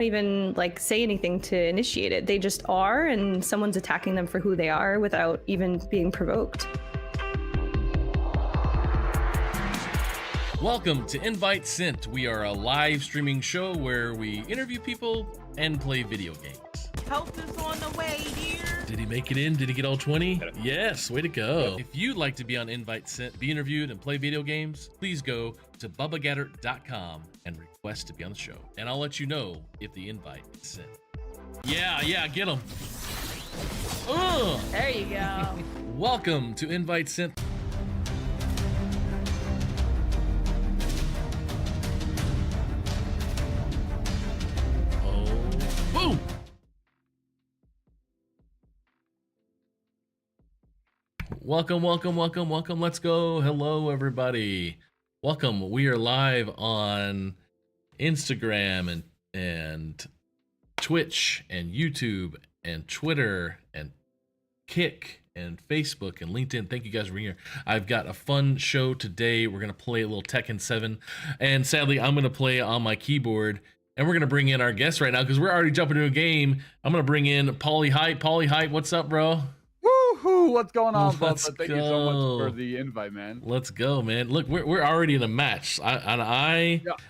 even like say anything to initiate it. They just are, and someone's attacking them for who they are without even being provoked. Welcome to Invite Sent. We are a live streaming show where we interview people and play video games. Help is on the way, dear. Did he make it in? Did he get all 20? Yes, way to go. If you'd like to be on Invite Sent, be interviewed, and play video games, please go to bubbagatter.com and request to be on the show. And I'll let you know if the invite is sent. Yeah, get him. There you go. Welcome to Invite Sent. Boom! Welcome. Let's go. Hello, everybody. Welcome. We are live on Instagram and Twitch and YouTube and Twitter and Kick and Facebook and LinkedIn. Thank you guys for being here. I've got a fun show today. We're going to play a little Tekken 7. And sadly, I'm going to play on my keyboard. And we're going to bring in our guest right now because we're already jumping into a game. I'm going to bring in PaulyHype. PaulyHype, what's up, bro? Woohoo! What's going on, Bubba? Thank you so much for the invite, man. Let's go, man. Look, we're already in a match. I'm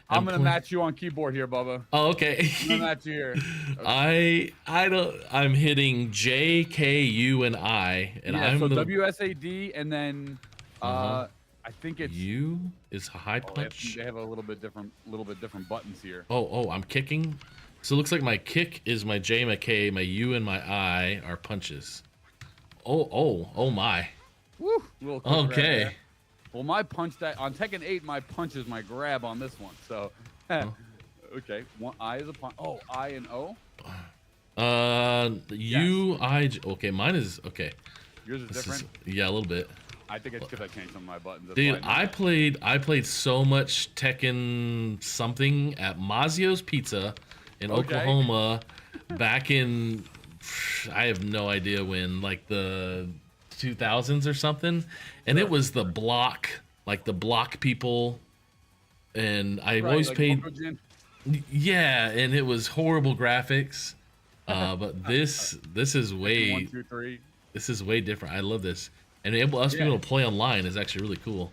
gonna match you on keyboard here, Bubba. Oh, okay. I'm gonna match you here. Okay. I'm hitting J, K, U, and I, and I'm so WSAD, and then I think it's U is high punch. They have a little bit different buttons here. Oh, I'm kicking. So it looks like my kick is my J, my K, my U, and my I are punches. Oh my. Woo! Okay. Well, my punch on Tekken 8, my punch is my grab on this one. So, okay. One I is a punch. Oh, I and O. U, I. Okay, mine is okay. Yours is different. Yeah, a little bit. I think it's because I changed some of my buttons. That's dude, I played so much Tekken something at Mazio's Pizza in Oklahoma back in. I have no idea when, like the 2000s or something, and it was the block people, and I always like paid. Yeah, and it was horrible graphics, but this is way 1, 2, 3. This is way different. I love this, and us being able to play online is actually really cool.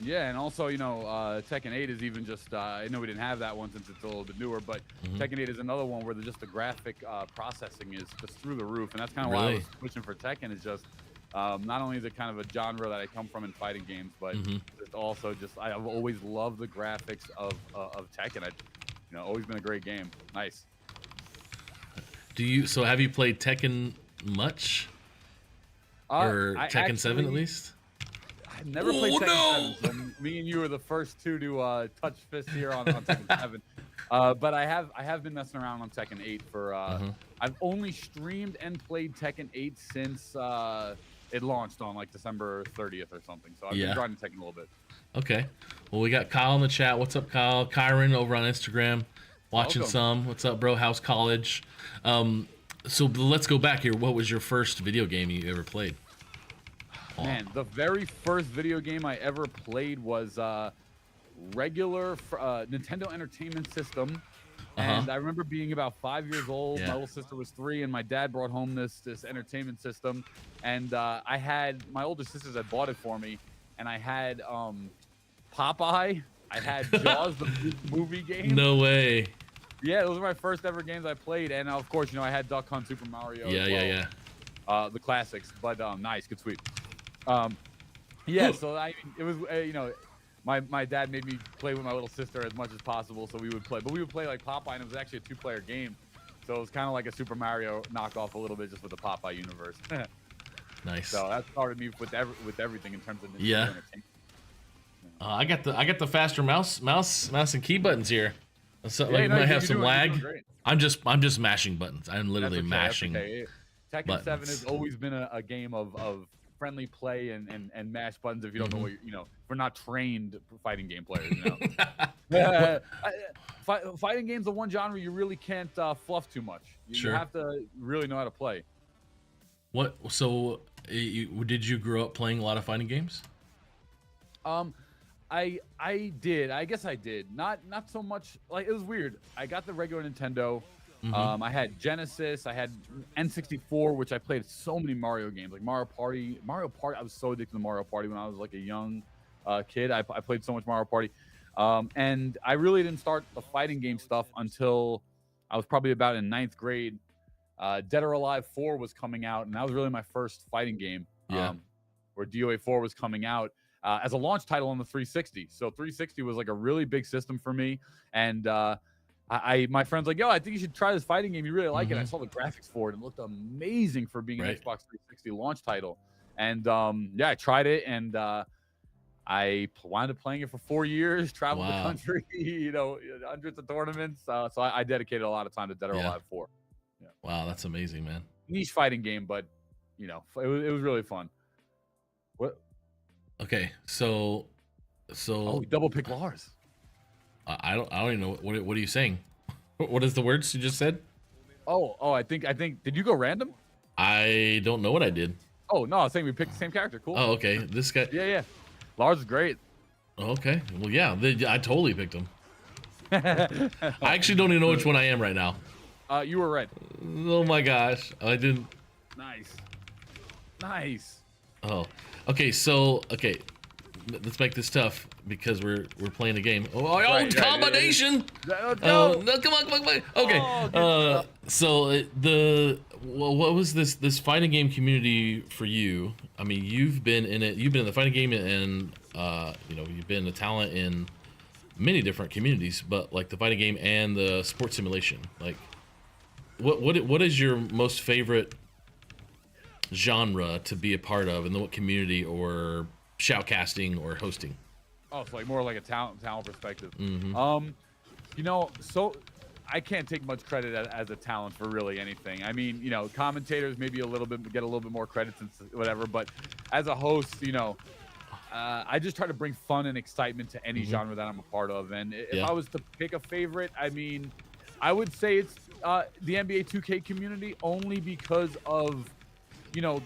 Yeah, and also, Tekken 8 is even just, I know we didn't have that one since it's a little bit newer, but Tekken 8 is another one where just the graphic processing is just through the roof, and that's kind of why I was pushing for Tekken. Is just, not only is it kind of a genre that I come from in fighting games, but it's also just, I've always loved the graphics of Tekken. Always been a great game. Nice. So have you played Tekken much? Or Tekken 7 at least? I never played Tekken 7, so me and you are the first two to touch fists here on Tekken 7. But I have been messing around on Tekken 8 for I've only streamed and played Tekken 8 since it launched on like December 30th or something. So I've been grinding Tekken a little bit. Okay. Well, we got Kyle in the chat. What's up, Kyle? Kyron over on Instagram watching some. What's up, bro? How's college? So let's go back here. What was your first video game you ever played? Man, the very first video game I ever played was regular Nintendo Entertainment System, and I remember being about 5 years old. My little sister was 3, and my dad brought home this entertainment system, and I had my older sisters had bought it for me, and I had Popeye, I had Jaws the movie game. No way. Yeah, those were my first ever games I played, and of course, I had Duck Hunt, Super Mario. The classics, but nice, good sweep. So it was my dad made me play with my little sister as much as possible, so we would play like Popeye, and it was actually a 2-player game, so it was kind of like a Super Mario knockoff a little bit, just with the Popeye universe. Nice. So that started me with everything in terms of Nintendo Entertainment. I got the faster mouse and key buttons here. So you might have some lag. I'm just mashing buttons. I'm literally mashing. Tekken buttons. 7 has always been a game of friendly play and mash buttons if you don't know what we're not trained fighting game players. Fighting games are one genre you really can't fluff too much. You have to really know how to play. What? So did you grow up playing a lot of fighting games? I did. I guess I did. Not so much. Like, it was weird. I got the regular Nintendo. I had Genesis, I had N64, which I played so many Mario games, like Mario Party. I was so addicted to Mario Party when I was like a young kid. I played so much Mario Party. And I really didn't start the fighting game stuff until I was probably about in 9th grade. Dead or Alive 4 was coming out, and that was really my first fighting game. Where DOA 4 was coming out as a launch title on the 360. So 360 was like a really big system for me. And my friend's like, yo, I think you should try this fighting game. You really like it. I saw the graphics for it. It looked amazing for being an Xbox 360 launch title. And yeah, I tried it, and I wound up playing it for 4 years, traveled the country, you know, hundreds of tournaments. So I dedicated a lot of time to Dead or Alive 4. Yeah. Wow, that's amazing, man. Niche fighting game, but you know, it was really fun. What? Okay, so oh, we double pick Lars. I don't even know what are you saying? What is the words you just said? Oh, I think did you go random? I don't know what I did. Oh no, I was saying we picked the same character. Cool. Oh, okay. This guy. Yeah. Lars is great. Okay. Well, yeah, I totally picked him. I actually don't even know which one I am right now. You were red. Oh my gosh, I didn't. Nice. Oh, okay. So let's make this tough because we're playing a game. Combination. Let's go. No, come on. Okay. So what was this fighting game community for you? I mean, you've been in it. You've been in the fighting game, and you know, you've been a talent in many different communities, but like the fighting game and the sports simulation. Like, what is your most favorite genre to be a part of, and what community or shoutcasting or hosting? Oh, it's like more like a talent perspective. You know, so I can't take much credit as a talent for really anything. I mean, you know, commentators maybe get a little bit more credit since whatever, but as a host, you know, I just try to bring fun and excitement to any genre that I'm a part of. And if I was to pick a favorite, I mean, I would say it's the NBA 2K community, only because of, you know,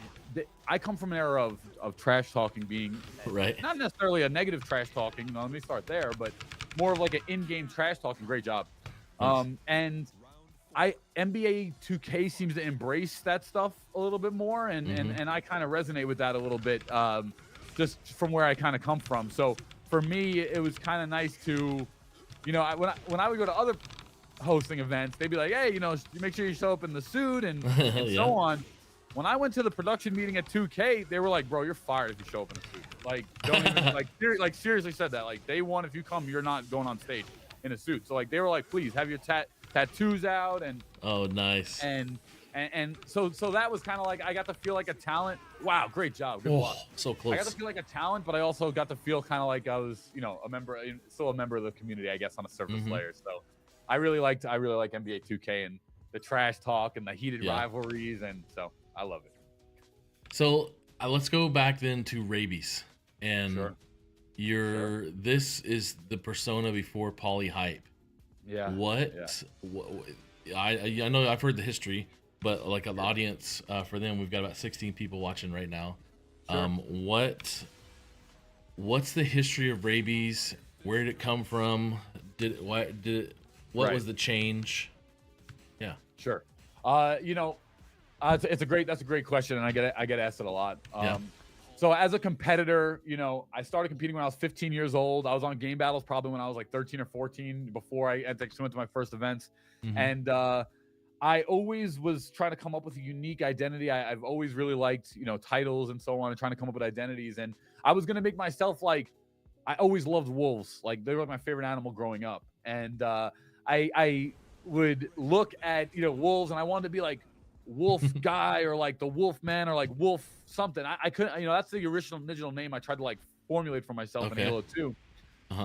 I come from an era of trash talking being not necessarily a negative trash talking. No, let me start there, but more of like an in-game trash talking. Great job. And NBA 2K seems to embrace that stuff a little bit more, and I kind of resonate with that a little bit, just from where I kind of come from. So for me, it was kind of nice to, you know, when I would go to other hosting events, they'd be like, hey, you know, make sure you show up in the suit and so on. When I went to the production meeting at 2K, they were like, bro, you're fired if you show up in a suit. Like, don't even, like seriously said that. Like, day one, if you come, you're not going on stage in a suit. So like, they were like, please have your tattoos out. And oh, nice. And so that was kind of like, I got to feel like a talent. Wow, great job. Good luck. So close. I got to feel like a talent, but I also got to feel kind of like I was, you know, still a member of the community, I guess, on a surface layer. So I really like NBA 2K and the trash talk and the heated rivalries, and so I love it. So let's go back then to Rabies, and this is the persona before PaulyHype. Yeah. What I know I've heard the history, but like an audience for them, we've got about 16 people watching right now. What's the history of Rabies? Where did it come from? What was the change? Yeah. Sure. You know, that's a great question, and I get asked it a lot. So as a competitor, you know, I started competing when I was 15 years old. I was on game battles probably when I was like 13 or 14 before I went to my first events. And I always was trying to come up with a unique identity. I've always really liked, you know, titles and so on, and trying to come up with identities. And I was going to make myself like, I always loved wolves. Like, they were my favorite animal growing up. And I would look at, you know, wolves, and I wanted to be like Wolf Guy or like the Wolf Man or like Wolf something. I couldn't, you know, that's the original name I tried to like formulate for myself in Halo 2.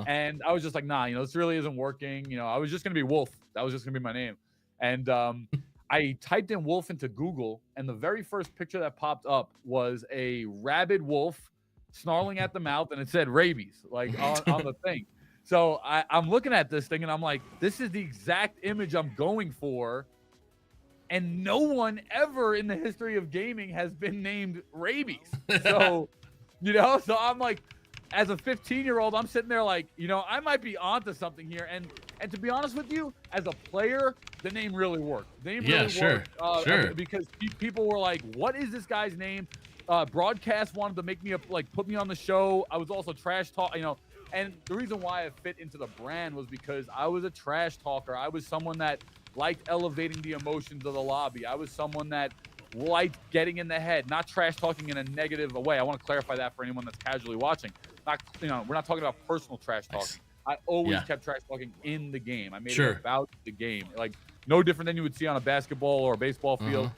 And I was just like, nah, you know, this really isn't working. You know, I was just gonna be Wolf. That was just gonna be my name. And I typed in wolf into Google, and the very first picture that popped up was a rabid wolf snarling at the mouth, and it said Rabies, like on the thing. So I'm looking at this thing, and I'm like, this is the exact image I'm going for. And no one ever in the history of gaming has been named Rabies. So, you know, so I'm like, as a 15-year-old, I'm sitting there like, you know, I might be onto something here. And to be honest with you, as a player, the name really worked. The name Yeah, really sure, worked. sure. Because people were like, "What is this guy's name?" Broadcast wanted to make me put me on the show. I was also trash talk, And the reason why I fit into the brand was because I was a trash talker. I was someone that liked elevating the emotions of the lobby. I was someone that liked getting in the head, not trash talking in a negative way. I want to clarify that for anyone that's casually watching. We're not talking about personal trash talk. Nice. I always kept trash talking in the game. I made Sure. it about the game, like no different than you would see on a basketball or a baseball field.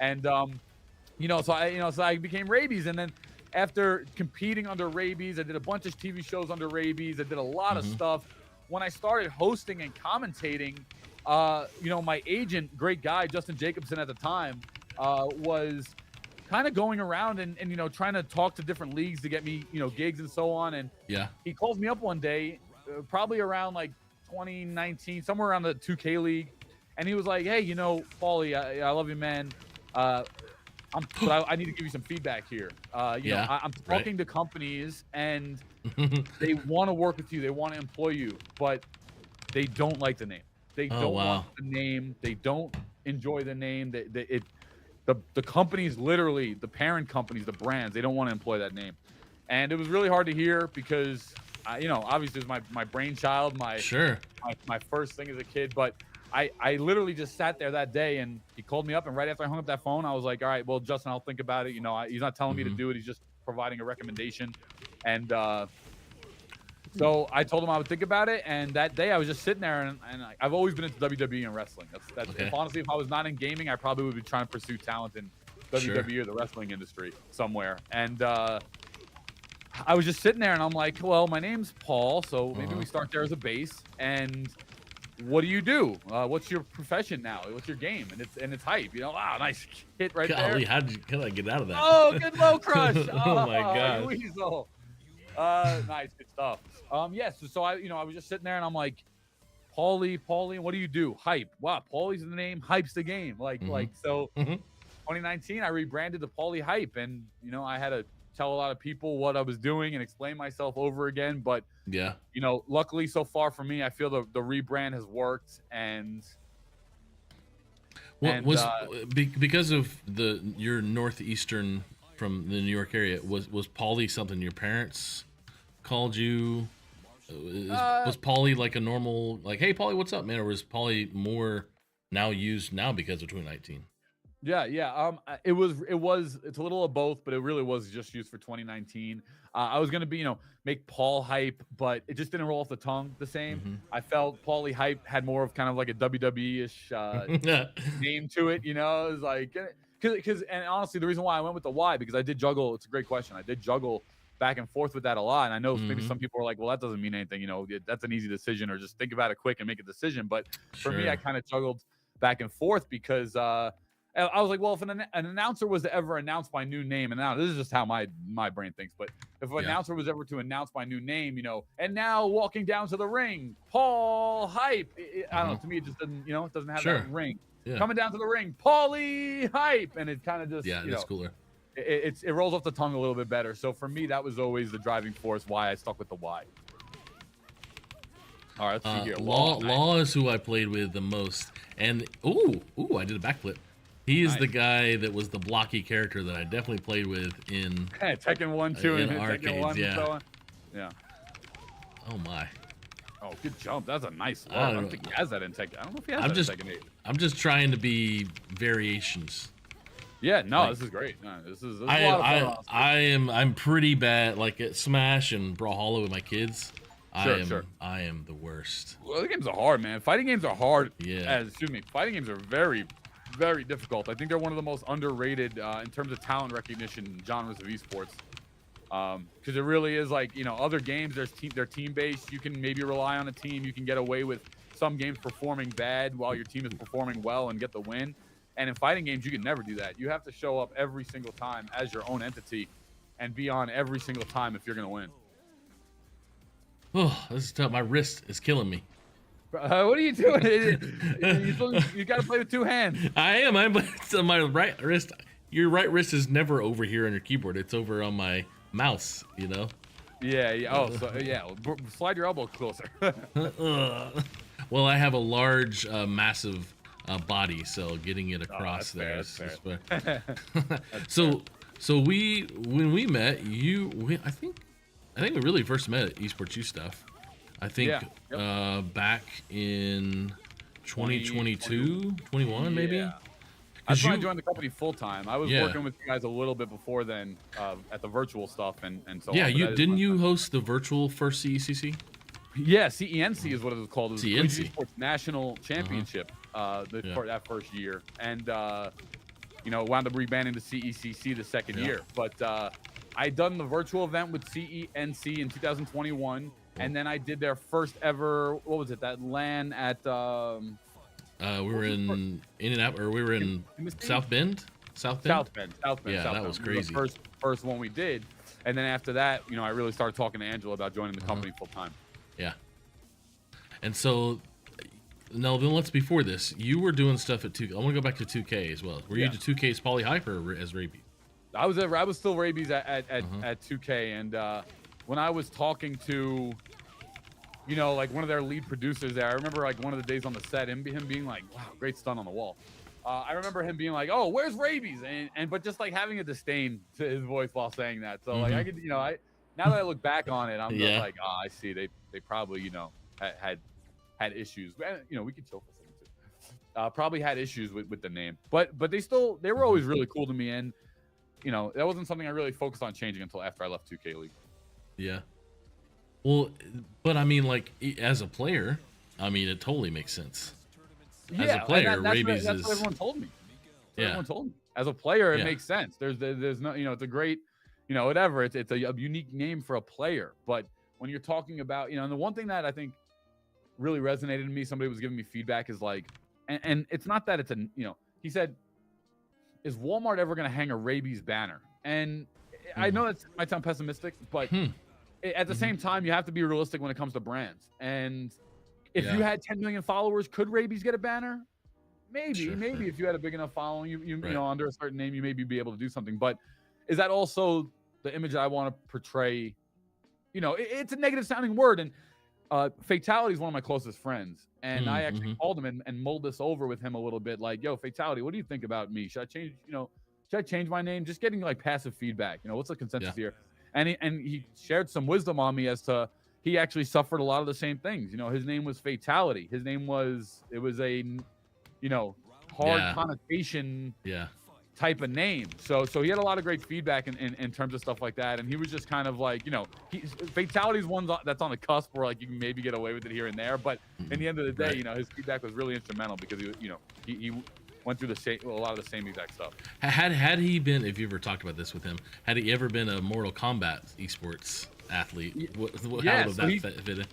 And so I became Rabies, and then after competing under Rabies, I did a bunch of TV shows under Rabies. I did a lot of stuff. When I started hosting and commentating, my agent, great guy, Justin Jacobson at the time, was kind of going around and trying to talk to different leagues to get me, gigs and so on. And he calls me up one day, probably around like 2019, somewhere around the 2K league. And he was like, "Hey, Paulie, I love you, man. I need to give you some feedback here. I'm talking to companies and they want to work with you. They want to employ you, but they don't like the name. They don't want the name. They don't enjoy the name. The companies, literally the parent companies, the brands, they don't want to employ that name." And it was really hard to hear because, obviously it was my brainchild, my first thing as a kid. But I literally just sat there that day, and he called me up, and right after I hung up that phone, I was like, "All right, well, Justin, I'll think about it. He's not telling me to do it. He's just providing a recommendation." And so I told him I would think about it. And that day I was just sitting there, and I've always been into WWE and wrestling. That's honestly, if I was not in gaming, I probably would be trying to pursue talent in WWE or the wrestling industry somewhere. And I was just sitting there, and I'm like, well, my name's Paul, so maybe we start there as a base. And what do you do? What's your profession now? What's your game? And it's hype. Nice hit right there. How did I get out of that? Oh, good low crush. Oh my god. Weasel. Nice, good stuff. So I was just sitting there, and I'm like, Paulie, what do you do? Hype. Wow, Paulie's the name, hype's the game. So 2019, I rebranded to PaulyHype, and I had to tell a lot of people what I was doing and explain myself over again. But luckily so far for me, I feel the rebrand has worked. And because of your northeastern from the New York area, was Paulie something your parents called you? Was Paulie like a normal, like, "Hey Paulie, what's up, man," or was Paulie more used because of 2019? Yeah. It's a little of both, but it really was just used for 2019. I was gonna be, make PaulyHype, but it just didn't roll off the tongue the same. I felt PaulyHype had more of kind of like a WWE-ish name to it. It was like, and honestly, the reason why I went with the Y, because I did juggle. It's a great question. I did juggle back and forth with that a lot. And I know maybe some people are like, well, that doesn't mean anything. That's an easy decision, or just think about it quick and make a decision. But for me, I kind of juggled back and forth because I was like, well, if an announcer was to ever announce my new name, and now this is just how my brain thinks, but if an announcer was ever to announce my new name, and now walking down to the ring, PaulyHype, I don't know, to me it just doesn't, it doesn't have that ring. Coming down to the ring, PaulyHype, and it kind of just, that's cooler. It rolls off the tongue a little bit better. So for me, that was always the driving force why I stuck with the Y. All right, let's see here. Law is who I played with the most, and I did a backflip. He is the guy that was the blocky character that I definitely played with in Tekken 1, 2, and arcades, Tekken 1 and so on. Yeah. Oh my. Oh, good jump. That's a nice low. I don't think he has that in Tekken. I don't know if he has that in Tekken 8. I'm just trying to be variations. Yeah, no, this is great. No, this is a lot of fun. I'm pretty bad, like at Smash and Brawlhalla with my kids. Sure. I am the worst. Well, the games are hard, man. Fighting games are hard. Yeah. Fighting games are very, very difficult. I think they're one of the most underrated in terms of talent recognition genres of esports. Because it really is like, other games, they're team-based. You can maybe rely on a team. You can get away with some games performing bad while your team is performing well and get the win. And in fighting games, you can never do that. You have to show up every single time as your own entity and be on every single time if you're going to win. Oh, this is tough. My wrist is killing me. What are you doing? You got to play with two hands. I am. It's on my right wrist. Your right wrist is never over here on your keyboard. It's over on my mouse, Yeah. Oh, so yeah. Slide your elbow closer. Well, I have a large, massive body, so getting it across there is. So when we met, I think we really first met at Esports U stuff. I think back in 2022, 21 maybe. That's when I joined the company full time. I was working with you guys a little bit before then at the virtual stuff and so on. Yeah, didn't you host the virtual first CECC? Yeah, CENC is what it was called. It was CENC. Esports National Championship for that first year. And, wound up rebranding to CECC the second year. But I done the virtual event with CENC in 2021. And then I did their first ever, what was it, that LAN at... we were in Indianapolis, or we were in South Bend? South Bend. Yeah, that was crazy. The first one we did. And then after that, I really started talking to Angela about joining the company full time. Yeah. And so, no, then let's before this, you were doing stuff at 2K. I want to go back to 2K as well. Were you to 2K's PaulyHype or as Rabies? I was still Rabies at 2K, and when I was talking to, like one of their lead producers there, I remember like one of the days on the set, him being like, "Wow, great stunt on the wall." I remember him being like, "Oh, where's Rabies?" but just like having a disdain to his voice while saying that. So like I could, now that I look back on it, I'm just like, "Oh, I see. They probably had issues. We could chill for a second too. Probably had issues with the name, but they were always really cool to me, and that wasn't something I really focused on changing until after I left 2K League. Yeah. Well, but I mean, like as a player, I mean, it totally makes sense. As a player, Rabies that's what everyone told me. Everyone told me. As a player, it makes sense. There's no, it's a great, whatever. It's a unique name for a player. But when you're talking about, and the one thing that I think really resonated to me, somebody was giving me feedback is like, and it's not that it's he said, is Walmart ever going to hang a Rabies banner? And I know that might sound pessimistic, but at the same time, you have to be realistic when it comes to brands. And if you had 10 million followers, could Rabies get a banner? Maybe if you had a big enough following, you under a certain name, you maybe be able to do something. But is that also the image I want to portray? It's a negative sounding word. And Fatality is one of my closest friends. And I actually called him and mulled this over with him a little bit. Like, yo, Fatality, what do you think about me? Should I change my name? Just getting like passive feedback. What's the consensus here? And he shared some wisdom on me as to he actually suffered a lot of the same things. His name was Fatality. His name was a hard connotation type of name. So he had a lot of great feedback in terms of stuff like that. And he was just kind of like, Fatality's one that's on the cusp where like you can maybe get away with it here and there. But in the end of the day, his feedback was really instrumental because he went through a lot of the same exact stuff. Had he been, if you ever talked about this with him, had he ever been a Mortal Kombat esports athlete? How would that fit in?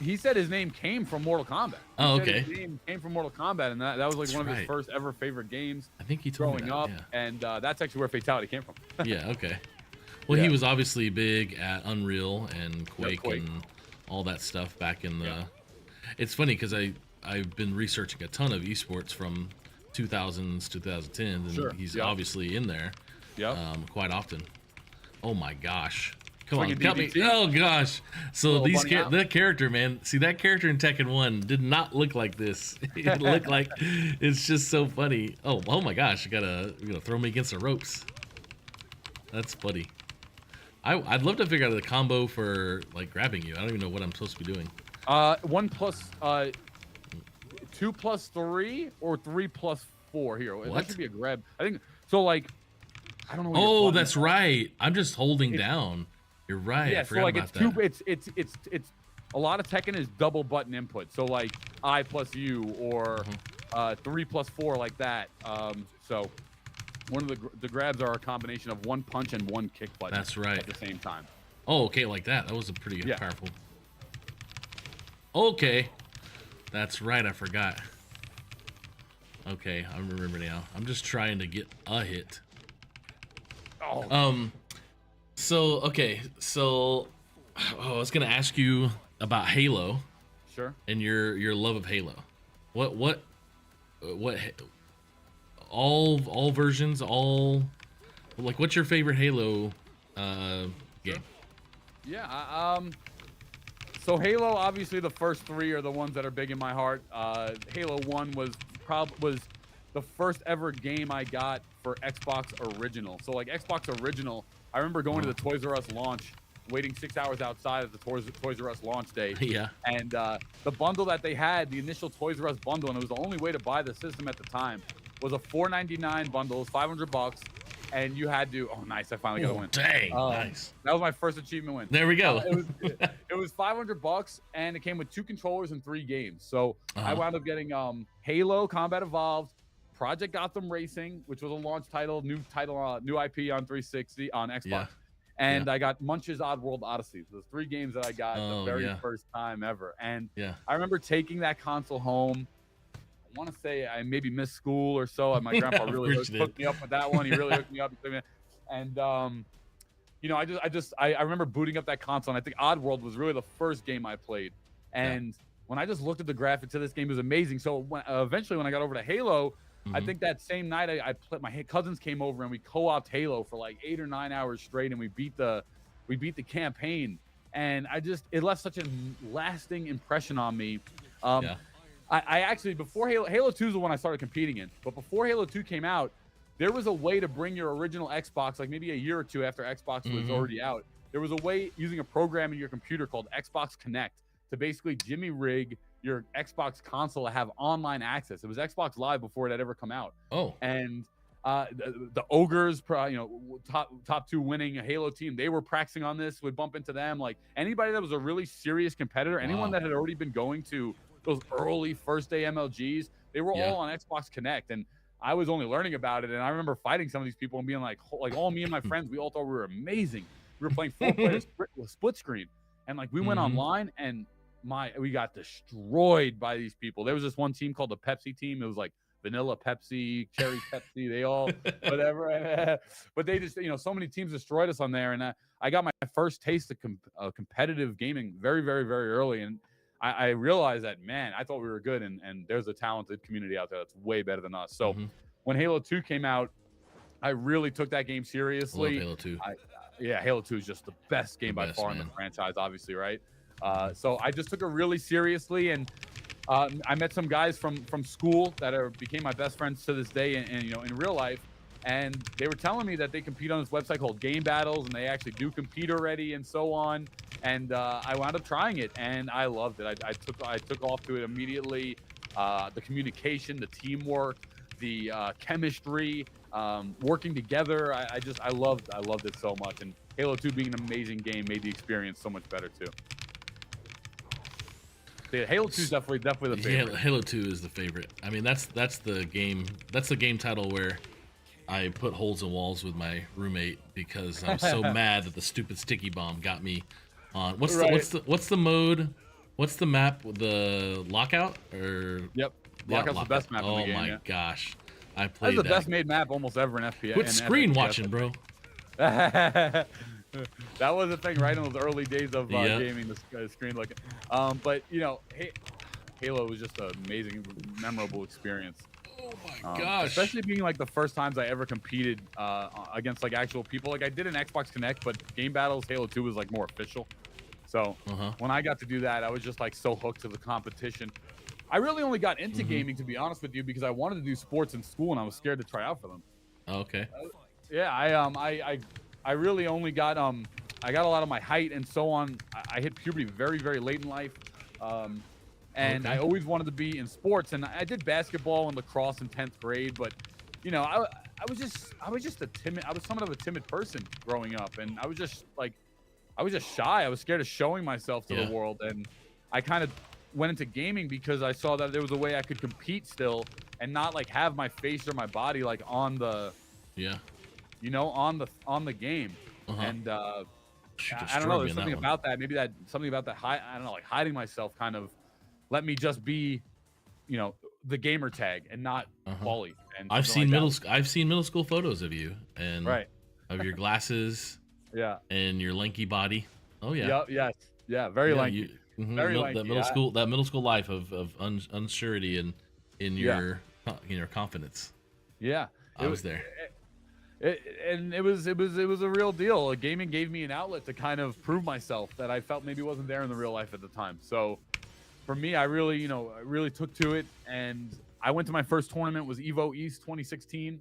He said his name came from Mortal Kombat. Oh, okay. His name came from Mortal Kombat, and that was like one of his first ever favorite games. I think he told growing me that, up, and that's actually where Fatality came from. Yeah. Okay. Well, he was obviously big at Unreal and Quake and all that stuff back in the. It's funny because I've been researching a ton of esports from 2000s, 2010s, and he's obviously in there quite often. Oh my gosh. Come on, help me. Oh gosh. So that character, man, see that character in Tekken 1 did not look like this. It looked like, it's just so funny. Oh my gosh, you gotta throw me against the ropes. That's funny. I'd love to figure out the combo for like grabbing you. I don't even know what I'm supposed to be doing. 1 plus 2 plus 3 or 3 plus 4 here. What? That should be a grab. I think so. Like, I don't know. Oh, that's right. I'm just holding down. You're right. Yeah. So like it's a lot of Tekken is double button input. So like I plus U or 3 plus 4 like that. So one of the grabs are a combination of 1 punch and 1 kick button. That's right. At the same time. Oh, okay, like that. That was a pretty powerful. Okay. That's right, I forgot. Okay, I remember now. I'm just trying to get a hit. Oh. So I was gonna ask you about Halo. Sure. And your love of Halo. What all versions, what's your favorite Halo game? Yeah, So Halo, obviously the first 3 are the ones that are big in my heart. Halo 1 was the first ever game I got for Xbox Original. So like Xbox Original, I remember going to the Toys R Us launch, waiting 6 hours outside of the Toys R Us launch day. Yeah. And the bundle that they had, the initial Toys R Us bundle, and it was the only way to buy the system at the time, was a $4.99 bundle. It was $500. And you had to, oh, nice, I finally got a win. Dang, nice. That was my first achievement win. There we go. It was $500, and it came with 2 controllers and 3 games. So I wound up getting Halo Combat Evolved, Project Gotham Racing, which was a launch title, new IP on 360 on Xbox. Yeah. And I got Munch's Oddworld Odyssey. Those 3 games that I got the very first time ever. And I remember taking that console home. I want to say I maybe missed school or so. And my grandpa really hooked me up with that one. He really hooked me up. And you know, I remember booting up that console, and I think Oddworld was really the first game I played. And when I just looked at the graphics of this game, it was amazing. So eventually, when I got over to Halo, I think that same night my cousins came over and we co-opted Halo for like 8 or 9 hours straight, and we beat the campaign. And it left such a lasting impression on me. I actually, before Halo 2 is the one I started competing in, but before Halo 2 came out, there was a way to bring your original Xbox, like maybe a year or 2 after Xbox was already out. There was a way using a program in your computer called Xbox Connect to basically jimmy rig your Xbox console to have online access. It was Xbox Live before it had ever come out. And the Ogres, you know, top 2 winning Halo team, they were practicing on this. Would bump into them. Like anybody that was a really serious competitor, anyone that had already been going to those early first day MLGs, they were all on Xbox Connect, and I was only learning about it. And I remember fighting some of these people and being like all me and my friends, we all thought we were amazing. We were playing 4-player split screen, and like we went online, and we got destroyed by these people. There was this one team called the Pepsi team. It was like vanilla Pepsi, cherry Pepsi, they all whatever. But they just, you know, so many teams destroyed us on there, and I got my first taste of competitive gaming very, very, very early. And I realized that, man, I thought we were good, and there's a talented community out there that's way better than us. So when Halo 2 came out, I really took that game seriously. Love Halo 2. Halo 2 is just the best game by far in the franchise, obviously, right? So I just took it really seriously, and I met some guys from school that became my best friends to this day, and you know, in real life. And they were telling me that they compete on this website called Game Battles, and they actually do compete already and so on. And I wound up trying it, and I loved it. I took off to it immediately. The communication, the teamwork, the chemistry, working together. I loved it so much. And Halo 2 being an amazing game made the experience so much better too. Yeah, Halo 2 is definitely the favorite. Halo 2 is the favorite. I mean, that's the game. That's the game title where I put holes in walls with my roommate because I'm so mad that the stupid sticky bomb got me on. What's the mode? What's the map? The lockout or? Yep. Lockout's the best map in the game. Oh my gosh, I played that's the best made map almost ever in FPS. Quit screen watching, bro. That was a thing, right, in those early days of gaming, the screen looking. But you know, Halo was just an amazing, memorable experience. Oh my gosh! Especially being like the first times I ever competed against like actual people. Like I did an Xbox Connect, but Game Battles Halo 2 was like more official. So when I got to do that, I was just like so hooked to the competition. I really only got into gaming, to be honest with you, because I wanted to do sports in school and I was scared to try out for them. Okay. I really only got I got a lot of my height and so on. I hit puberty very, very late in life. And I always wanted to be in sports, and I did basketball and lacrosse in 10th grade, but you know, I was just somewhat of a timid person growing up, and I was just shy. I was scared of showing myself to the world, and I kind of went into gaming because I saw that there was a way I could compete still and not like have my face or my body like on the on the game. And I don't know, there's something about that, maybe something about that I don't know, like hiding myself kind of let me just be, you know, the gamer tag and not Pauly. And I've seen middle school photos of you and of your glasses and your lanky body. Oh yeah. Very lanky. Very lanky. That middle school life of unsurety and in your confidence. Yeah. I was there. And it was a real deal. Gaming gave me an outlet to kind of prove myself that I felt maybe wasn't there in the real life at the time. So for me, I really, I really took to it, and I went to my first tournament was Evo East 2016,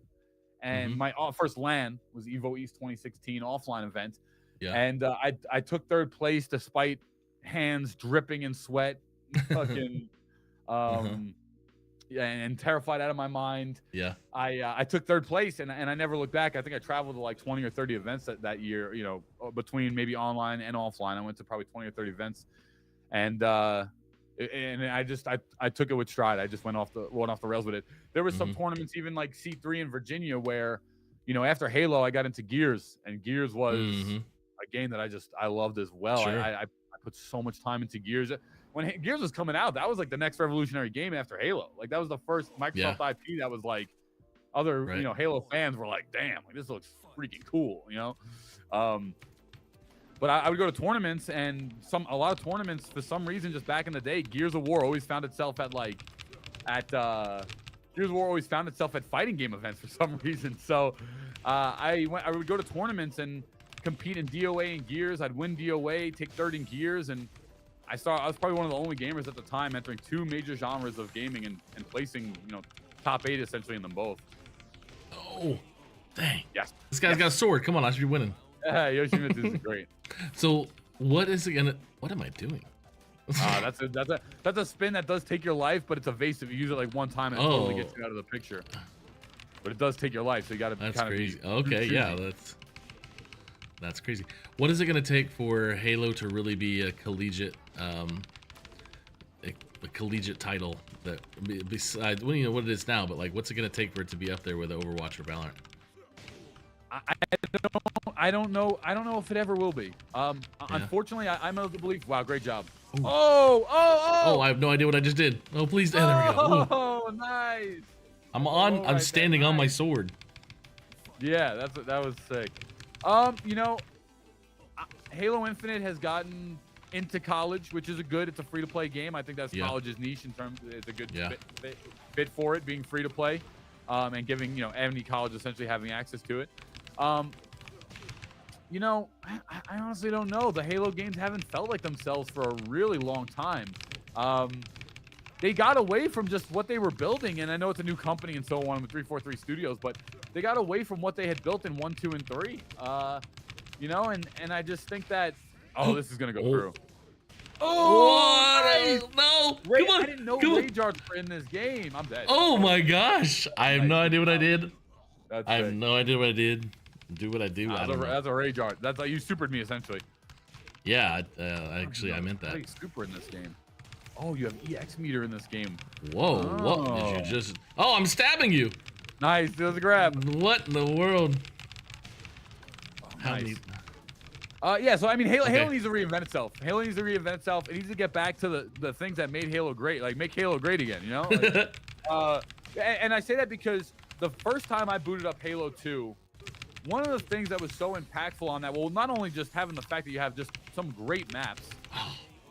and my first LAN was Evo East 2016 offline event. Yeah. And I took third place despite hands dripping in sweat, fucking yeah, and terrified out of my mind. Yeah. I took third place, and I never looked back. I think I traveled to like 20 or 30 events that year, between maybe online and offline. I went to probably 20 or 30 events, and I took it with stride. I just went off the rails with it. There was some tournaments, even like C3 in Virginia, where, after Halo, I got into Gears, and Gears was a game that I loved as well. Sure. I put so much time into Gears. When Gears was coming out, that was like the next revolutionary game after Halo. Like that was the first Microsoft IP that was like, other Halo fans were like, damn, like this looks freaking cool, But I would go to tournaments, and a lot of tournaments, for some reason, just back in the day, Gears of War always found itself at fighting game events for some reason. So I would go to tournaments and compete in DOA and Gears. I'd win DOA, take third in Gears, and I was probably one of the only gamers at the time entering two major genres of gaming and placing, top 8 essentially in them both. Oh, dang. Yes. This guy's got a sword. Come on, I should be winning. Yoshimitsu is great. So what am I doing? That's a spin that does take your life, but it's evasive. You use it like one time and it totally gets you out of the picture. But it does take your life, so you got to kind of crazy. Okay, yeah, that's crazy. What is it going to take for Halo to really be a collegiate title, that besides what it is now, but like what's it going to take for it to be up there with Overwatch or Valorant? I don't know if it ever will be. Unfortunately, I'm of the belief. Wow, great job. Ooh. Oh! I have no idea what I just did. Oh, please. There we go. Oh, nice. I'm standing on my sword. Yeah, that was sick. Halo Infinite has gotten into college, which is it's a free-to-play game. I think that's college's niche in terms. It's a good fit for it, being free to play, and giving any college essentially having access to it. I honestly don't know. The Halo games haven't felt like themselves for a really long time. They got away from just what they were building, and I know it's a new company and so on with 343 Studios, but they got away from what they had built in 1, 2, and 3. And I just think that this is gonna go through. Oh, Nice. No! Ray, Come on! I didn't know Come on. rage arts were in this game. I'm dead. Oh my gosh! I have no idea what I did. I have sick. no idea what I did. Do what I do. That's a rage art. That's like you supered me essentially. Yeah, actually, I meant that. Play super in this game. Oh, you have EX meter in this game. Whoa! What did you just? Oh, I'm stabbing you. Nice. There's a grab. What in the world? Nice. Yeah, so I mean, Halo needs to reinvent itself. Halo needs to reinvent itself. It needs to get back to the things that made Halo great. Like, make Halo great again, Like, and I say that because the first time I booted up Halo 2, one of the things that was so impactful on that, well, not only just having the fact that you have just some great maps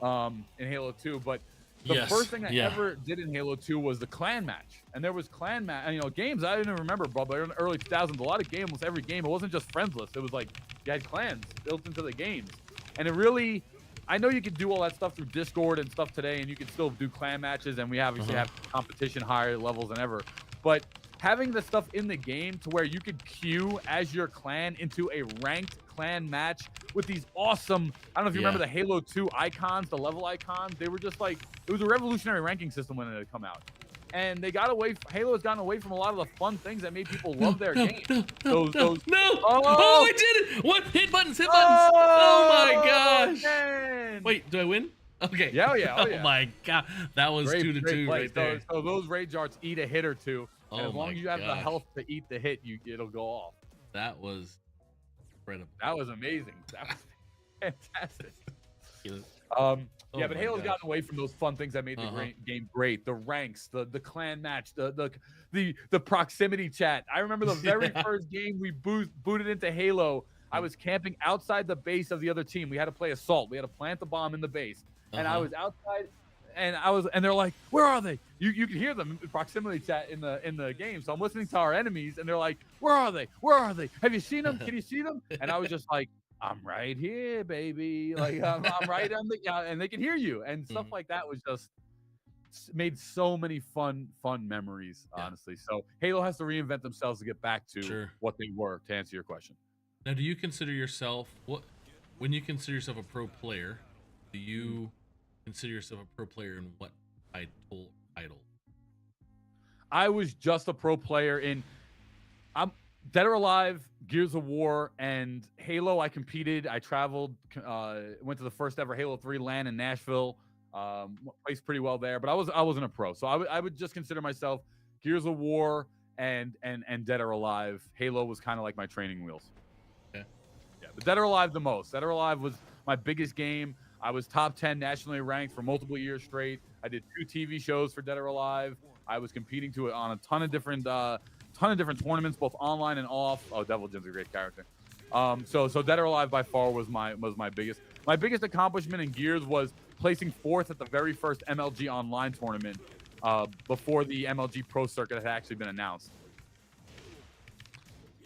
in Halo 2, but the first thing I ever did in Halo 2 was the clan match. And there was clan match, and games I didn't remember, but in the early 2000s, a lot of games, every game, it wasn't just friendless. It was like you had clans built into the games. And it really, I know you could do all that stuff through Discord and stuff today, and you can still do clan matches, and we obviously have competition higher levels than ever. But having the stuff in the game to where you could queue as your clan into a ranked clan match with these awesome, I don't know if you remember the Halo 2 icons, the level icons. They were just like, it was a revolutionary ranking system when it had come out. And they got away, Halo has gotten away from a lot of the fun things that made people love their game. No! Oh, I did it! What? Hit buttons! Oh my gosh! Man. Wait, do I win? Okay. Yeah, yeah. Oh my god. That was Great 2-2 play. right there. So those rage arts eat a hit or two. And Oh as long my as you have the gosh. health to eat the hit, it'll go off. That was incredible. That was amazing. That was fantastic. Oh Yeah, but my Halo's gosh. gotten away from those fun things that made the game great. The ranks, the clan match, the proximity chat. I remember the very first game we booted into Halo. I was camping outside the base of the other team. We had to play assault. We had to plant the bomb in the base. And I was outside and they're like, where are they? You can hear them in proximity chat in the game. So I'm listening to our enemies, and they're like, where are they? Where are they? Have you seen them? Can you see them? And I was just like, I'm right here, baby. Like I'm right on the, and they can hear you, and stuff like that was just made so many fun memories, honestly. So Halo has to reinvent themselves to get back to what they were. To answer your question. Now, do you consider yourself when you consider yourself a pro player? Do you consider yourself a pro player in what title? I was just a pro player in Dead or Alive, Gears of War, and Halo. I competed. I traveled. Went to the first ever Halo 3 LAN in Nashville. Placed pretty well there, but I wasn't a pro. So I would just consider myself Gears of War and Dead or Alive. Halo was kind of like my training wheels. Okay. Yeah, but Dead or Alive the most. Dead or Alive was my biggest game. I was top 10 nationally ranked for multiple years straight. I did 2 TV shows for Dead or Alive. I was competing on a ton of different tournaments, both online and off. Oh, Devil Jin's a great character. So Dead or Alive by far was my biggest. My biggest accomplishment in Gears was placing 4th at the very first MLG online tournament before the MLG Pro Circuit had actually been announced.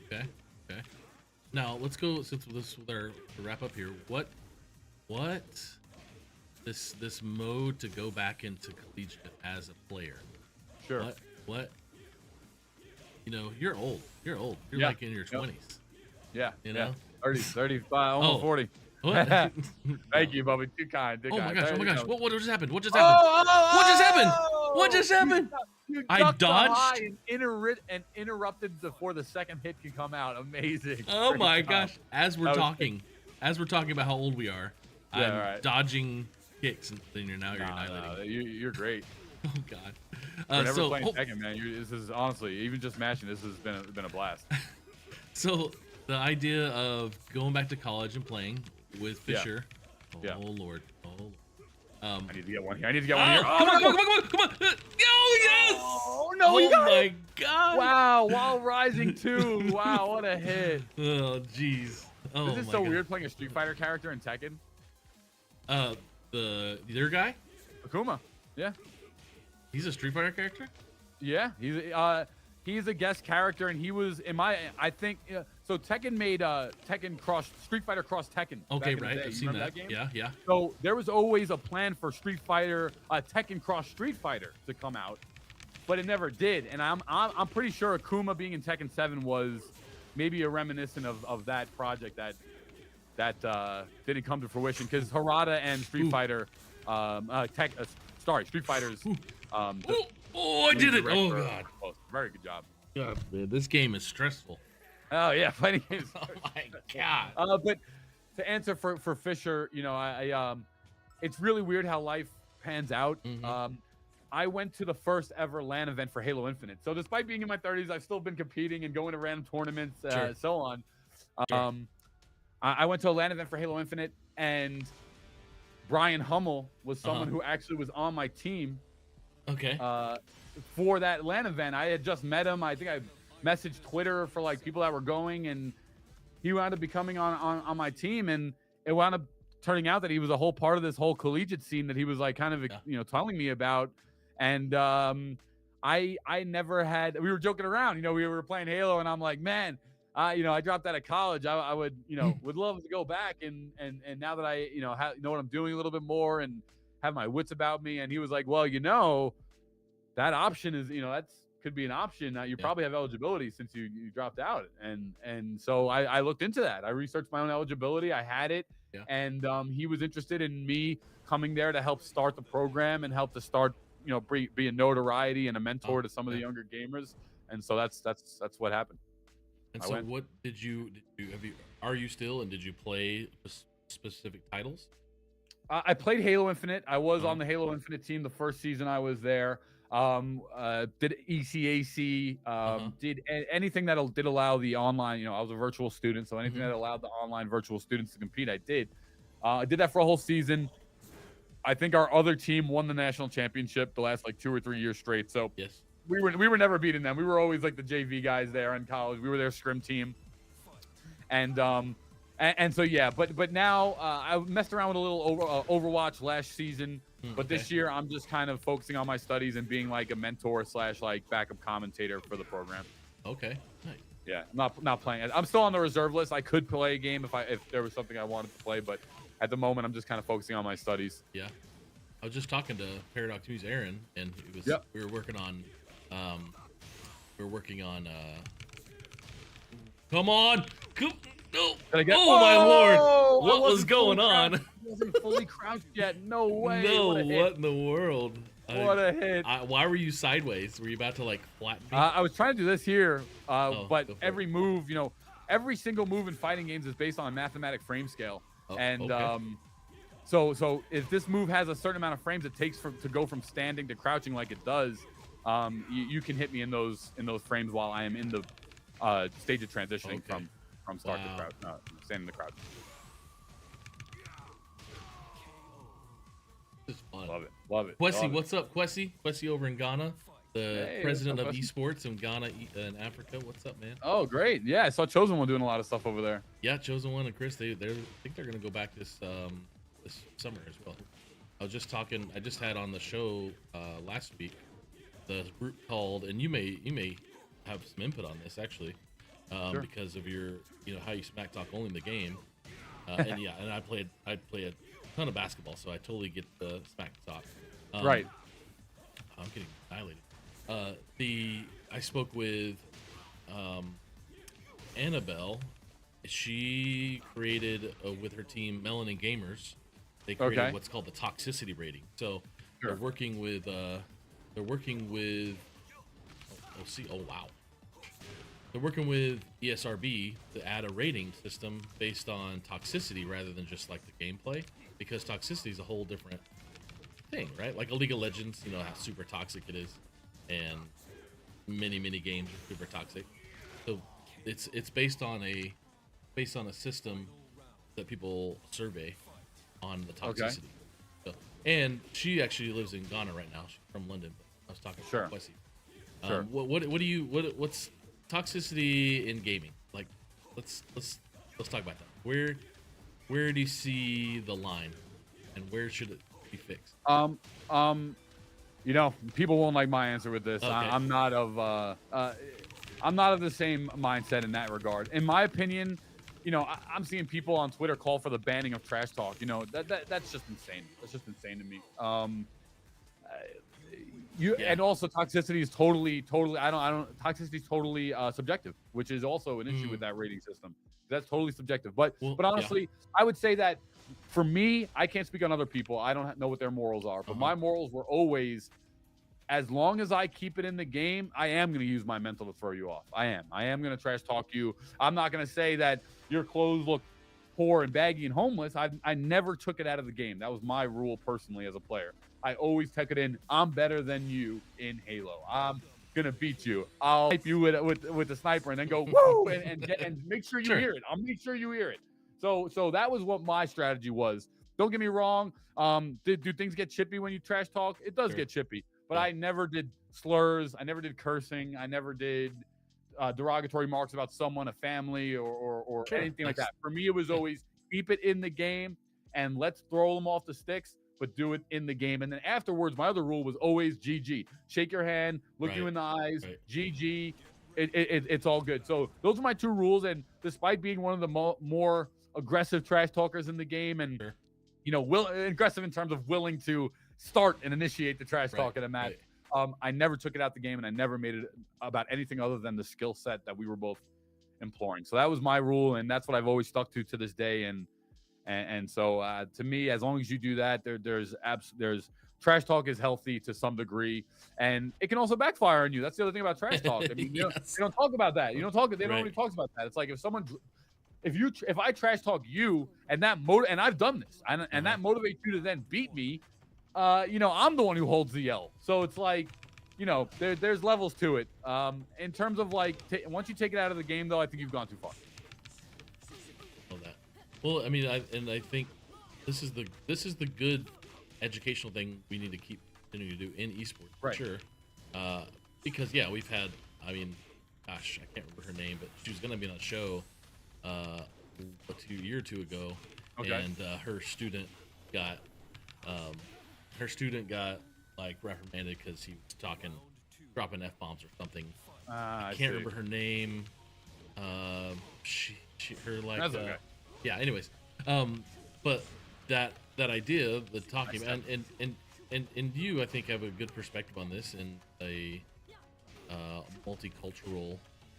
Okay. Now let's go, since this is our wrap up here. What this mode to go back into collegiate as a player? Sure. What? You know, you're old. You're like in your 20s. Yeah. You know, 30, 35, almost 40. What? Thank you, Bubby. Too kind. Oh my gosh! What just happened? What just happened? You I ducked dodged and interrupted before the second hit can come out. Amazing. Oh Great my job. gosh! As we're talking about how old we are, I'm right. dodging kicks, and then you're annihilating. You're great. Oh god. For never playing Tekken, man. This is honestly, even just mashing, this has been a blast. So the idea of going back to college and playing with Fisher. Yeah. Oh lord. I need to get one here. Come on. Oh yes! Oh no! Oh my god! Wow! While Rising 2. Wow! What a hit! Oh jeez. Oh, this is so weird playing a Street Fighter character in Tekken. The other guy, Akuma. Yeah. He's a Street Fighter character. Yeah. He's a guest character, and he was in my. I think so. Tekken made Tekken Cross Street Fighter Cross Tekken. Okay, right. I've seen that. Game? Yeah. So there was always a plan for Street Fighter, Tekken Cross Street Fighter to come out, but it never did. And I'm pretty sure Akuma being in Tekken 7 was maybe a reminiscent of that project that didn't come to fruition, because Harada and Street Fighter, Street Fighter's. I did it! Oh god! Very good job. God, man, this game is stressful. Oh yeah, fighting games. Oh my god! But to answer for Fisher, you know, I it's really weird how life pans out. I went to the first ever LAN event for Halo Infinite. So despite being in my 30s, I've still been competing and going to random tournaments, so on. I went to a LAN event for Halo Infinite, and Brian Hummel was someone who actually was on my team. Okay. For that LAN event, I had just met him. I think I messaged Twitter for like people that were going, and he wound up becoming on my team, and it wound up turning out that he was a whole part of this whole collegiate scene that he was like kind of you know, telling me about. And I never had. We were joking around, you know, we were playing Halo, and I'm like, man, you know, I dropped out of college. I would, you know, would love to go back, and now that I, you know, know what I'm doing a little bit more and have my wits about me. And he was like, well, you know, that option is, you know, could be an option. You probably have eligibility since you dropped out. And so I looked into that. I researched my own eligibility. I had it. And he was interested in me coming there to help start the program and help to start, you know, be a notoriety and a mentor to some of the younger gamers. And so that's what happened. And so what are you still, and did you play specific titles? I played Halo Infinite. I was on the Halo Infinite team the first season I was there. Did ECAC, did anything that did allow the online, you know, I was a virtual student, so anything that allowed the online virtual students to compete, I did. I did that for a whole season. I think our other team won the national championship the last like 2 or 3 years straight. So yes, we were never beating them. We were always like the JV guys there in college. We were their scrim team. And so yeah, but now I messed around with a little Overwatch last season. But this year, I'm just kind of focusing on my studies and being like a mentor / like backup commentator for the program. Okay, nice. Yeah, I'm not playing. I'm still on the reserve list. I could play a game if there was something I wanted to play, but at the moment, I'm just kind of focusing on my studies. Yeah, I was just talking to Paradox News Aaron, and it was we were working on come on, no. Oh my lord, what was going on? I wasn't fully crouched yet. No way. No, what in the world? What a hit. Why were you sideways? Were you about to like flatten me? I was trying to do this here, but every move, every single move in fighting games is based on a mathematic frame scale. So if this move has a certain amount of frames it takes to go from standing to crouching like it does, you can hit me in those frames while I am in the stage of transitioning from start to crouch, standing to crouch. This is fun. Love it. Kwesi, what's up, Kwesi? Kwesi over in Ghana, the president of Esports in Ghana and Africa. What's up, man? Oh, great. Yeah, I saw Chosen One doing a lot of stuff over there. Yeah, Chosen One and Chris, I think they're gonna go back this summer as well. I was just talking. I just had on the show last week the group called, and you may have some input on this actually, because of your how you smack talk only in the game, and yeah, and I play a ton of basketball, so I totally get the smack talk. Right. I'm getting annihilated. I spoke with Annabelle. She created with her team Melanin Gamers. They created what's called the toxicity rating. So they're working with they're working with ESRB to add a rating system based on toxicity rather than just like the gameplay, because toxicity is a whole different thing, right? Like a League of Legends, how super toxic it is, and many games are super toxic. So it's based on a system that people survey on the toxicity. So, and she actually lives in Ghana right now. She's from London. But I was talking to Kwesi. What's toxicity in gaming? Like, let's talk about that. Where do you see the line, and where should it be fixed? People won't like my answer with this. Okay. I'm not of the same mindset in that regard. In my opinion, I'm seeing people on Twitter call for the banning of trash talk. That's just insane. That's just insane to me. And also toxicity is totally toxicity is totally subjective, which is also an issue with that rating system. That's totally subjective. But honestly, I would say that for me, I can't speak on other people. I don't know what their morals are, but my morals were always, as long as I keep it in the game, I am going to use my mental to throw you off. I am going to trash talk you. I'm not going to say that your clothes look poor and baggy and homeless. I never took it out of the game. That was my rule personally as a player. I always took it in. I'm better than you in Halo. I'm gonna beat you. I'll hype you with the sniper and then go woo and make sure you hear it. I'll make sure you hear it. So that was what my strategy was. Don't get me wrong. Do things get chippy when you trash talk? It does get chippy. But I never did slurs. I never did cursing. I never did derogatory marks about someone, a family, or anything like that. For me, it was always keep it in the game and let's throw them off the sticks, but do it in the game. And then afterwards, my other rule was always GG. Shake your hand, look you in the eyes, GG. It's all good. So those are my two rules. And despite being one of the more aggressive trash talkers in the game, and aggressive in terms of willing to start and initiate the trash talk in a match, I never took it out the game, and I never made it about anything other than the skill set that we were both imploring. So that was my rule, and that's what I've always stuck to this day. And so to me, as long as you do that, there's trash talk is healthy to some degree, and it can also backfire on you. That's the other thing about trash talk. I mean, they don't talk about that. They don't really talk about that. It's like if I trash talk you and and I've done this, and that motivates you to then beat me, I'm the one who holds the L. So it's like, there's levels to it. In terms of like, once you take it out of the game, though, I think you've gone too far. That. Well, I mean, I think this is the good educational thing we need to keep continuing to do in esports, for sure. Because we've had, I mean, gosh, I can't remember her name, but she was going to be on a show a year or two ago, and her student got her student got like reprimanded because he was dropping f-bombs or something. I can't remember her name. Her like. That's okay. Yeah. Anyways, but that idea, the talking, and you, I think, have a good perspective on this in a multicultural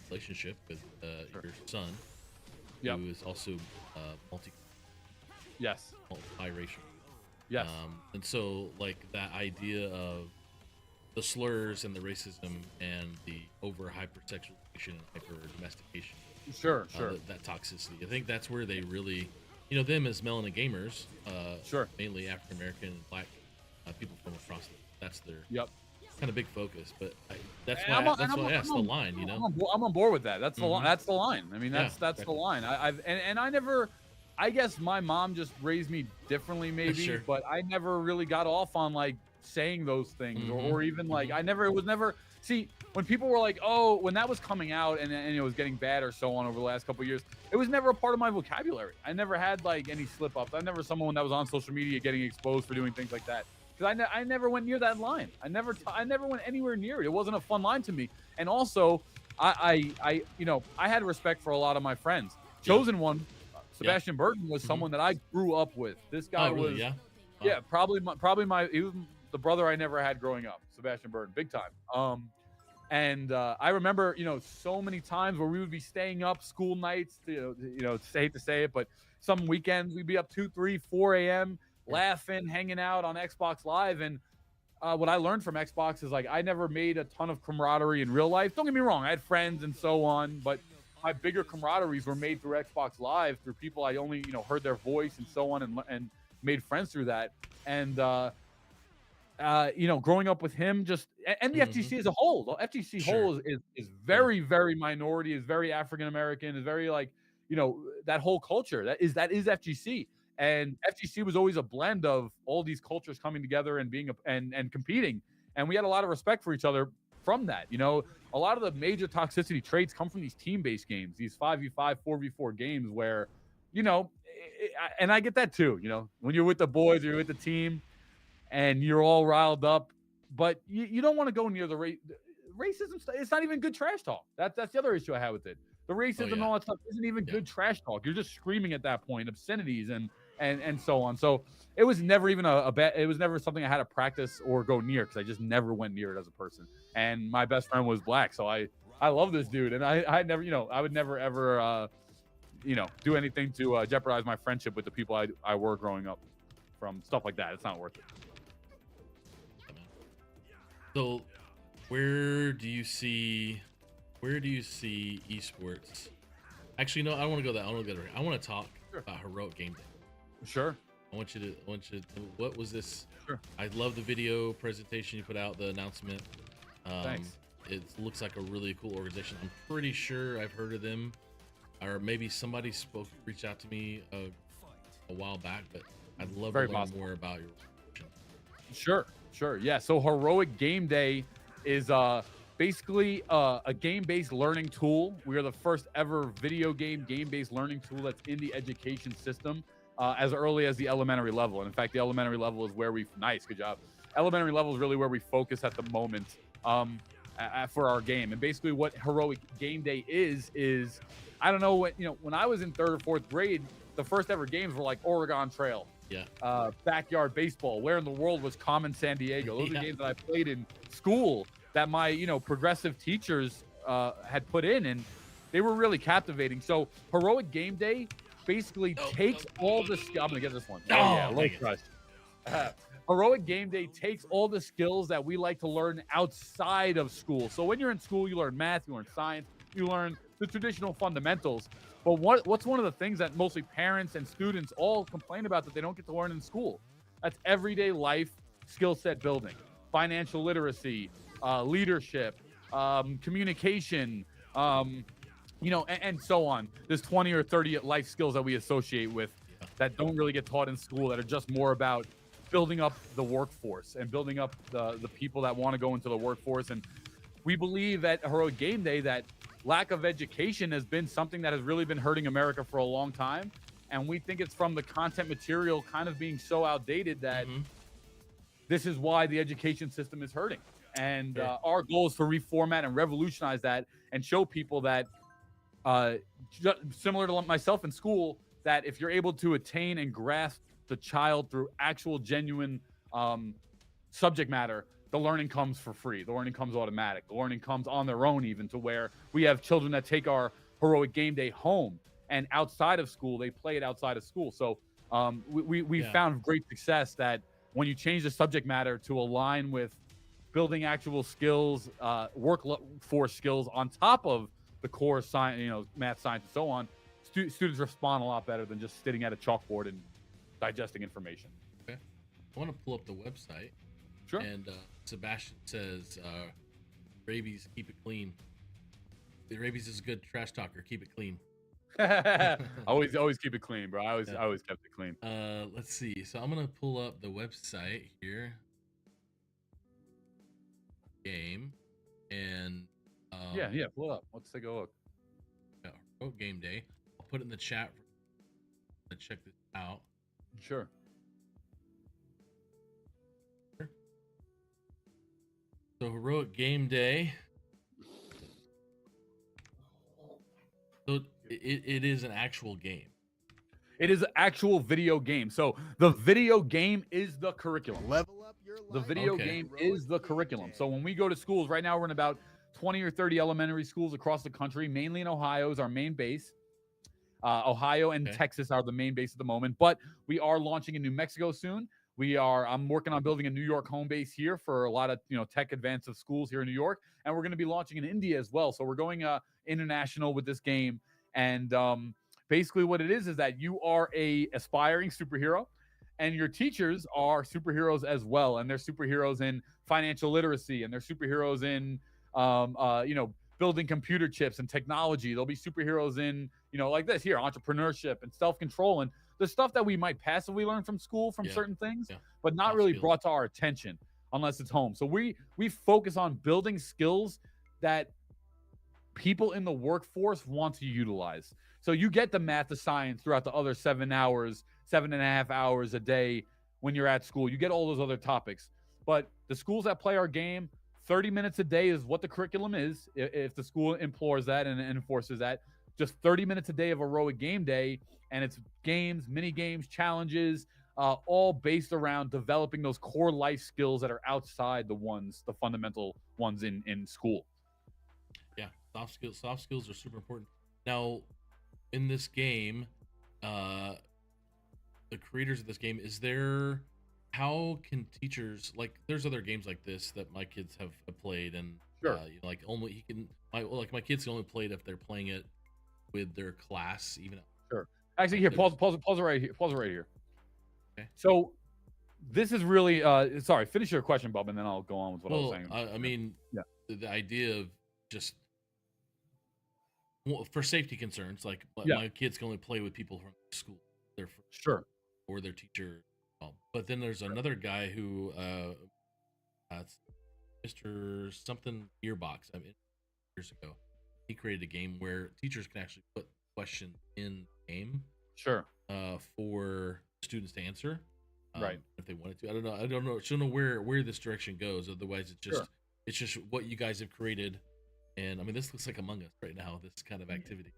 relationship with your son, who is also multiracial. Yes. And so, like, that idea of the slurs and the racism and the over hypersexualization and hyper domestication. Sure. That toxicity. I think that's where they really, them as melanin gamers, mainly African American and Black people from across. That's their kind of big focus. But that's why I asked the line. I'm on board with that. That's the line. That's the line. I mean, that's the line. I never. I guess my mom just raised me differently, maybe, but I never really got off on like saying those things or even like it was never. See, when people were like, oh, when that was coming out and it was getting bad or so on over the last couple of years, it was never a part of my vocabulary. I never had like any slip ups. I never someone that was on social media getting exposed for doing things like that. Because I never went near that line. I never went anywhere near it. It wasn't a fun line to me. And also, I had respect for a lot of my friends. Chosen one. Sebastian Burton was someone that I grew up with. This guy was, probably he was the brother I never had growing up. Sebastian Burton, big time. And I remember, so many times where we would be staying up school nights. Hate to say it, but some weekends we'd be up 2, 3, 4 a.m. laughing, hanging out on Xbox Live. And what I learned from Xbox is like I never made a ton of camaraderie in real life. Don't get me wrong, I had friends and so on, but my bigger camaraderies were made through Xbox Live, through people I only, heard their voice and so on, and made friends through that. And, growing up with him, and the FGC as a whole, the FGC whole is very, very minority, is very African American, is very like, that whole culture that is FGC. And FGC was always a blend of all these cultures coming together and being and competing. And we had a lot of respect for each other from that. A lot of the major toxicity traits come from these team-based games, these 5v5, 4v4 games where, and I get that too, when you're with the boys or you're with the team and you're all riled up, but you don't want to go near the racism stuff. It's not even good trash talk. That's the other issue I have with it. The racism and all that stuff isn't even good trash talk. You're just screaming at that point, obscenities and so on. So it was never even it was never something I had to practice or go near because I just never went near it as a person. And my best friend was Black, so I love this dude, and I never, I would never ever, do anything to jeopardize my friendship with the people I were growing up from. Stuff like that. It's not worth it. So, where do you see esports? Actually, no, I don't want to go that. I want to talk about Heroic Game Day. Sure. I want you to. What was this? Sure. I love the video presentation you put out, the announcement. Thanks. It looks like a really cool organization. I'm pretty sure I've heard of them, or maybe somebody reached out to me a while back. But I'd love to learn more about your organization. Sure. Yeah. So Heroic Game Day is basically a game-based learning tool. We are the first ever video game-based learning tool that's in the education system. As early as the elementary level. And in fact, the elementary level is where good job. Elementary level is really where we focus at the moment for our game. And basically what Heroic Game Day is I don't know when I was in 3rd or 4th grade, the first ever games were like Oregon Trail, backyard baseball. Where in the world was Common San Diego? Those are games that I played in school that my, progressive teachers had put in, and they were really captivating. So Heroic Game Day basically takes all the skills. I'm gonna get this one. Heroic Game Day takes all the skills that we like to learn outside of school. So when you're in school, you learn math, you learn science, you learn the traditional fundamentals. But what's one of the things that mostly parents and students all complain about that they don't get to learn in school? That's everyday life skill set building, financial literacy, leadership, communication, and so on. There's 20 or 30 life skills that we associate with that don't really get taught in school, that are just more about building up the workforce and building up the people that want to go into the workforce. And we believe at Heroic Game Day that lack of education has been something that has really been hurting America for a long time. And we think it's from the content material kind of being so outdated that this is why the education system is hurting. And our goal is to reformat and revolutionize that and show people that, similar to myself in school, that if you're able to attain and grasp the child through actual genuine subject matter, the learning comes for free. The learning comes automatic. The learning comes on their own, even to where we have children that take our heroic game day home, and outside of school, they play it outside of school. So we found great success that when you change the subject matter to align with building actual skills, workforce skills on top of the core science, math, science, and so on, students respond a lot better than just sitting at a chalkboard and digesting information. Okay. I want to pull up the website. Sure. And Sebastian says, Rabies, keep it clean. The Rabies is a good trash talker. Keep it clean. always keep it clean, bro. I always kept it clean. Let's see. So I'm gonna pull up the website here. Game and yeah, pull it up. Let's take a look. Heroic Game Day. I'll put it in the chat. Let's check this out. Sure. So Heroic Game Day. So it is an actual game. It is an actual video game. So the video game is the curriculum. Level up your life. The video game is the curriculum. So when we go to schools, right now we're in about 20 or 30 elementary schools across the country, mainly in Ohio is our main base. Ohio and Texas are the main base at the moment, but we are launching in New Mexico soon. I'm working on building a New York home base here for a lot of, tech advanced schools here in New York. And we're going to be launching in India as well. So we're going international with this game. And basically what it is that you are a aspiring superhero and your teachers are superheroes as well. And they're superheroes in financial literacy, and they're superheroes in, building computer chips and technology. They'll be superheroes in, like this here, entrepreneurship and self-control and the stuff that we might passively learn from school from certain things, but not really brought to our attention unless it's home. So we focus on building skills that people in the workforce want to utilize. So you get the math, the science throughout the other 7.5 hours a day when you're at school. You get all those other topics. But the schools that play our game, 30 minutes a day is what the curriculum is, if the school implores that and enforces that. Just 30 minutes a day of heroic game day, and it's games, mini games, challenges, all based around developing those core life skills that are outside the fundamental ones in school. Yeah, soft skills are super important. Now, in this game, the creators of this game, how can teachers, like, there's other games like this that my kids have played, and my kids can only play it if they're playing it with their class, even. Sure. Actually, here, pause it right here. Pause it right here. Okay. So this is really sorry, finish your question, Bob, and then I'll go on with what I was saying. I mean, the idea of just for safety concerns, like my kids can only play with people from school, or their teacher. But then there's another guy who, Mr. Something Gearbox, years ago, he created a game where teachers can actually put questions in the game, for students to answer, if they wanted to. I don't know where this direction goes. Otherwise, it's just what you guys have created, and I mean, this looks like Among Us right now. This kind of activity.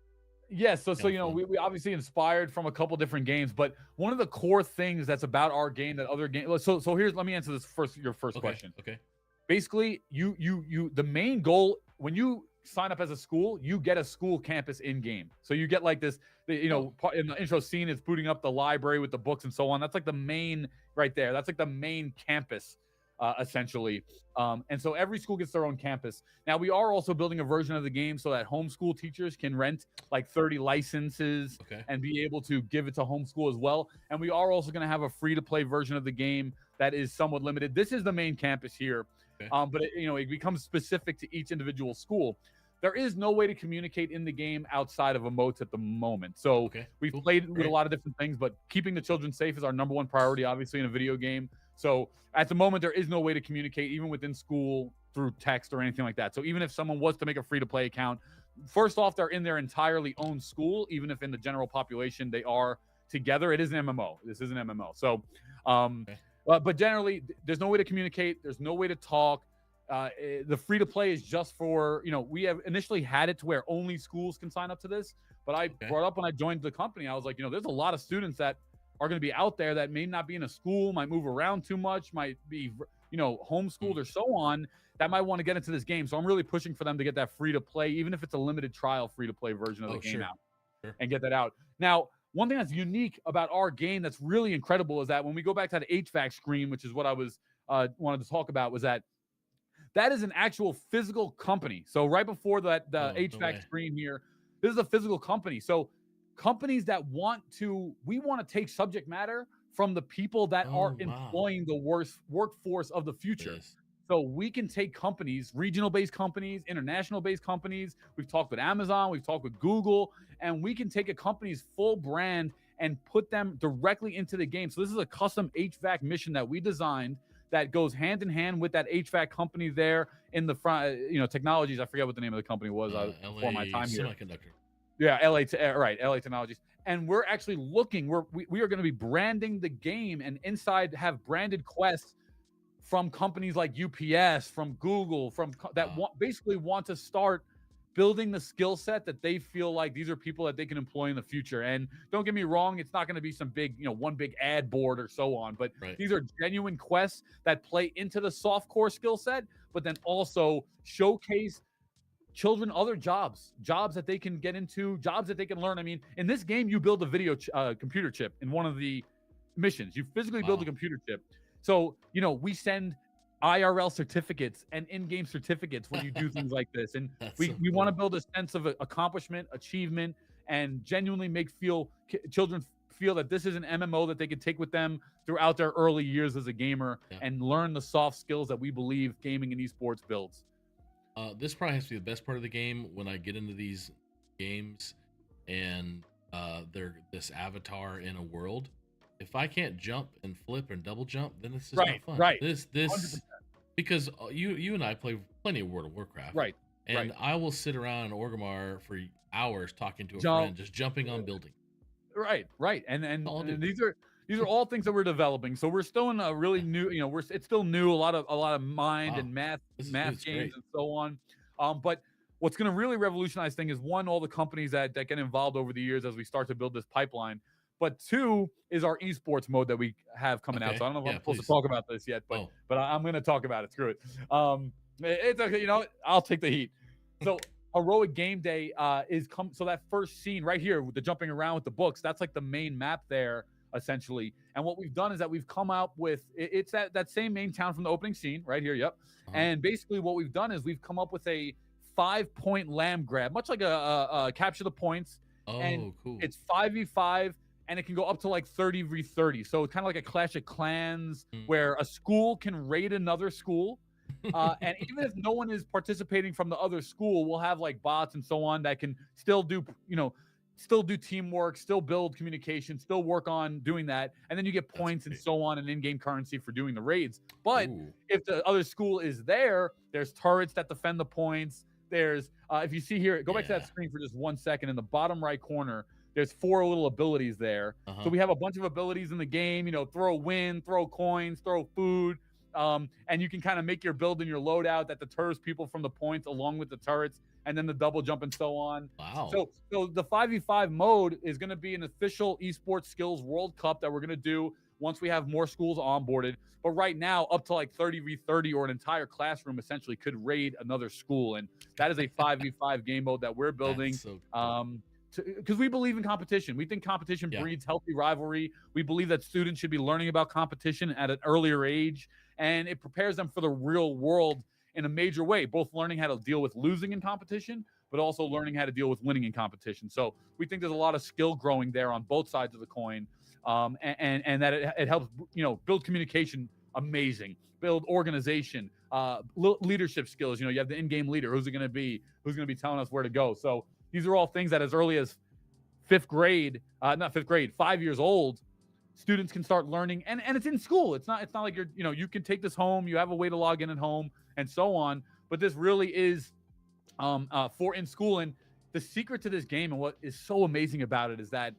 Yes, so we obviously inspired from a couple different games, but one of the core things that's about our game that other games. So let me answer this first. Your first question. Okay. Basically, you the main goal when you sign up as a school, you get a school campus in game. So you get like this. In the intro scene, it's booting up the library with the books and so on. That's like the main right there. That's like the main campus. Essentially. And so every school gets their own campus. Now, we are also building a version of the game so that homeschool teachers can rent like 30 licenses and be able to give it to homeschool as well. And we are also going to have a free-to-play version of the game that is somewhat limited. This is the main campus here, but it becomes specific to each individual school. There is no way to communicate in the game outside of emotes at the moment. So we've played with a lot of different things, but keeping the children safe is our number one priority, obviously, in a video game. So at the moment, there is no way to communicate even within school through text or anything like that. So even if someone was to make a free-to-play account, first off, they're in their entirely own school. Even if in the general population they are together, it is an MMO. This is an MMO. So But generally, there's no way to communicate. There's no way to talk. The free to play is just for, we have initially had it to where only schools can sign up to this. But I brought up when I joined the company, I was like, there's a lot of students that are going to be out there that may not be in a school, might move around too much, might be, homeschooled or so on, that might want to get into this game. So I'm really pushing for them to get that free to play, even if it's a limited trial free to play version of the game out and get that out. Now, one thing that's unique about our game that's really incredible is that when we go back to that HVAC screen, which is what I was wanted to talk about, was that is an actual physical company. So right before that, the HVAC screen here, this is a physical company. So companies that we want to take subject matter from the people that are employing the workforce of the future. Yes. So we can take companies, regional-based companies, international-based companies. We've talked with Amazon, we've talked with Google, and we can take a company's full brand and put them directly into the game. So this is a custom HVAC mission that we designed that goes hand in hand with that HVAC company there in the front, technologies. I forget what the name of the company was before my time here. Semiconductor. Yeah, LA Technologies. And we're actually looking, we are going to be branding the game, and inside have branded quests from companies like UPS, from Google, basically want to start building the skill set that they feel like these are people that they can employ in the future. And don't get me wrong, it's not going to be some big, one big ad board or so on, but these are genuine quests that play into the soft core skill set, but then also showcase children other jobs that they can get into, jobs that they can learn. I mean, in this game, you build a computer chip in one of the missions. You physically build a computer chip. So, we send IRL certificates and in-game certificates when you do things like this. And we want to build a sense of accomplishment, achievement, and genuinely make children feel that this is an MMO that they can take with them throughout their early years as a gamer and learn the soft skills that we believe gaming and esports builds. This probably has to be the best part of the game when I get into these games and they're this avatar in a world. If I can't jump and flip and double jump, then this is not fun. Right. This 100%. Because you and I play plenty of World of Warcraft. Right. And I will sit around in Orgrimmar for hours talking to a friend, just jumping on building. Right. And these are all things that we're developing. So we're still in a really new, it's still new, a lot of mind and math games great. And so on. But what's going to really revolutionize things is, one, all the companies that get involved over the years as we start to build this pipeline. But two is our esports mode that we have coming out. So I don't know if I'm supposed to talk about this yet, but I'm going to talk about it. Screw it. It's okay. I'll take the heat. So Heroic Game Day so that first scene right here with the jumping around with the books, that's like the main map there essentially. And what we've done is that we've come out with, it's that same main town from the opening scene right here. Yep. And basically what we've done is we've come up with a 5-point lamb grab, much like a capture the points. And cool. It's 5v5. And it can go up to like 30v30. So it's kind of like a Clash of Clans where a school can raid another school. And even if no one is participating from the other school, we'll have like bots and so on that can still do teamwork, still build communication, still work on doing that. And then you get points and so on and in-game currency for doing the raids. But if the other school is there's turrets that defend the points. There's, if you see here, go back to that screen for just 1 second. In the bottom right corner, there's 4 little abilities there. So we have a bunch of abilities in the game, throw wind, throw coins, throw food. And you can kind of make your build and your loadout that deters people from the points along with the turrets, and then the double jump and so on. Wow. So the 5v5 mode is going to be an official Esports Skills World Cup that we're going to do once we have more schools onboarded. But right now, up to like 30v30 or an entire classroom essentially could raid another school. And that is a 5v5 game mode that we're building. That's so cool. Because we believe in competition. We think competition breeds healthy rivalry. We believe that students should be learning about competition at an earlier age, and it prepares them for the real world in a major way, both learning how to deal with losing in competition, but also learning how to deal with winning in competition. So we think there's a lot of skill growing there on both sides of the coin, and that it helps, build communication amazing, build organization, leadership skills. You have the in-game leader. Who's going to be telling us where to go? So these are all things that as early as 5 years old, students can start learning, and it's in school. It's not like you can take this home, you have a way to log in at home and so on, but this really is for in school. And the secret to this game and what is so amazing about it is that,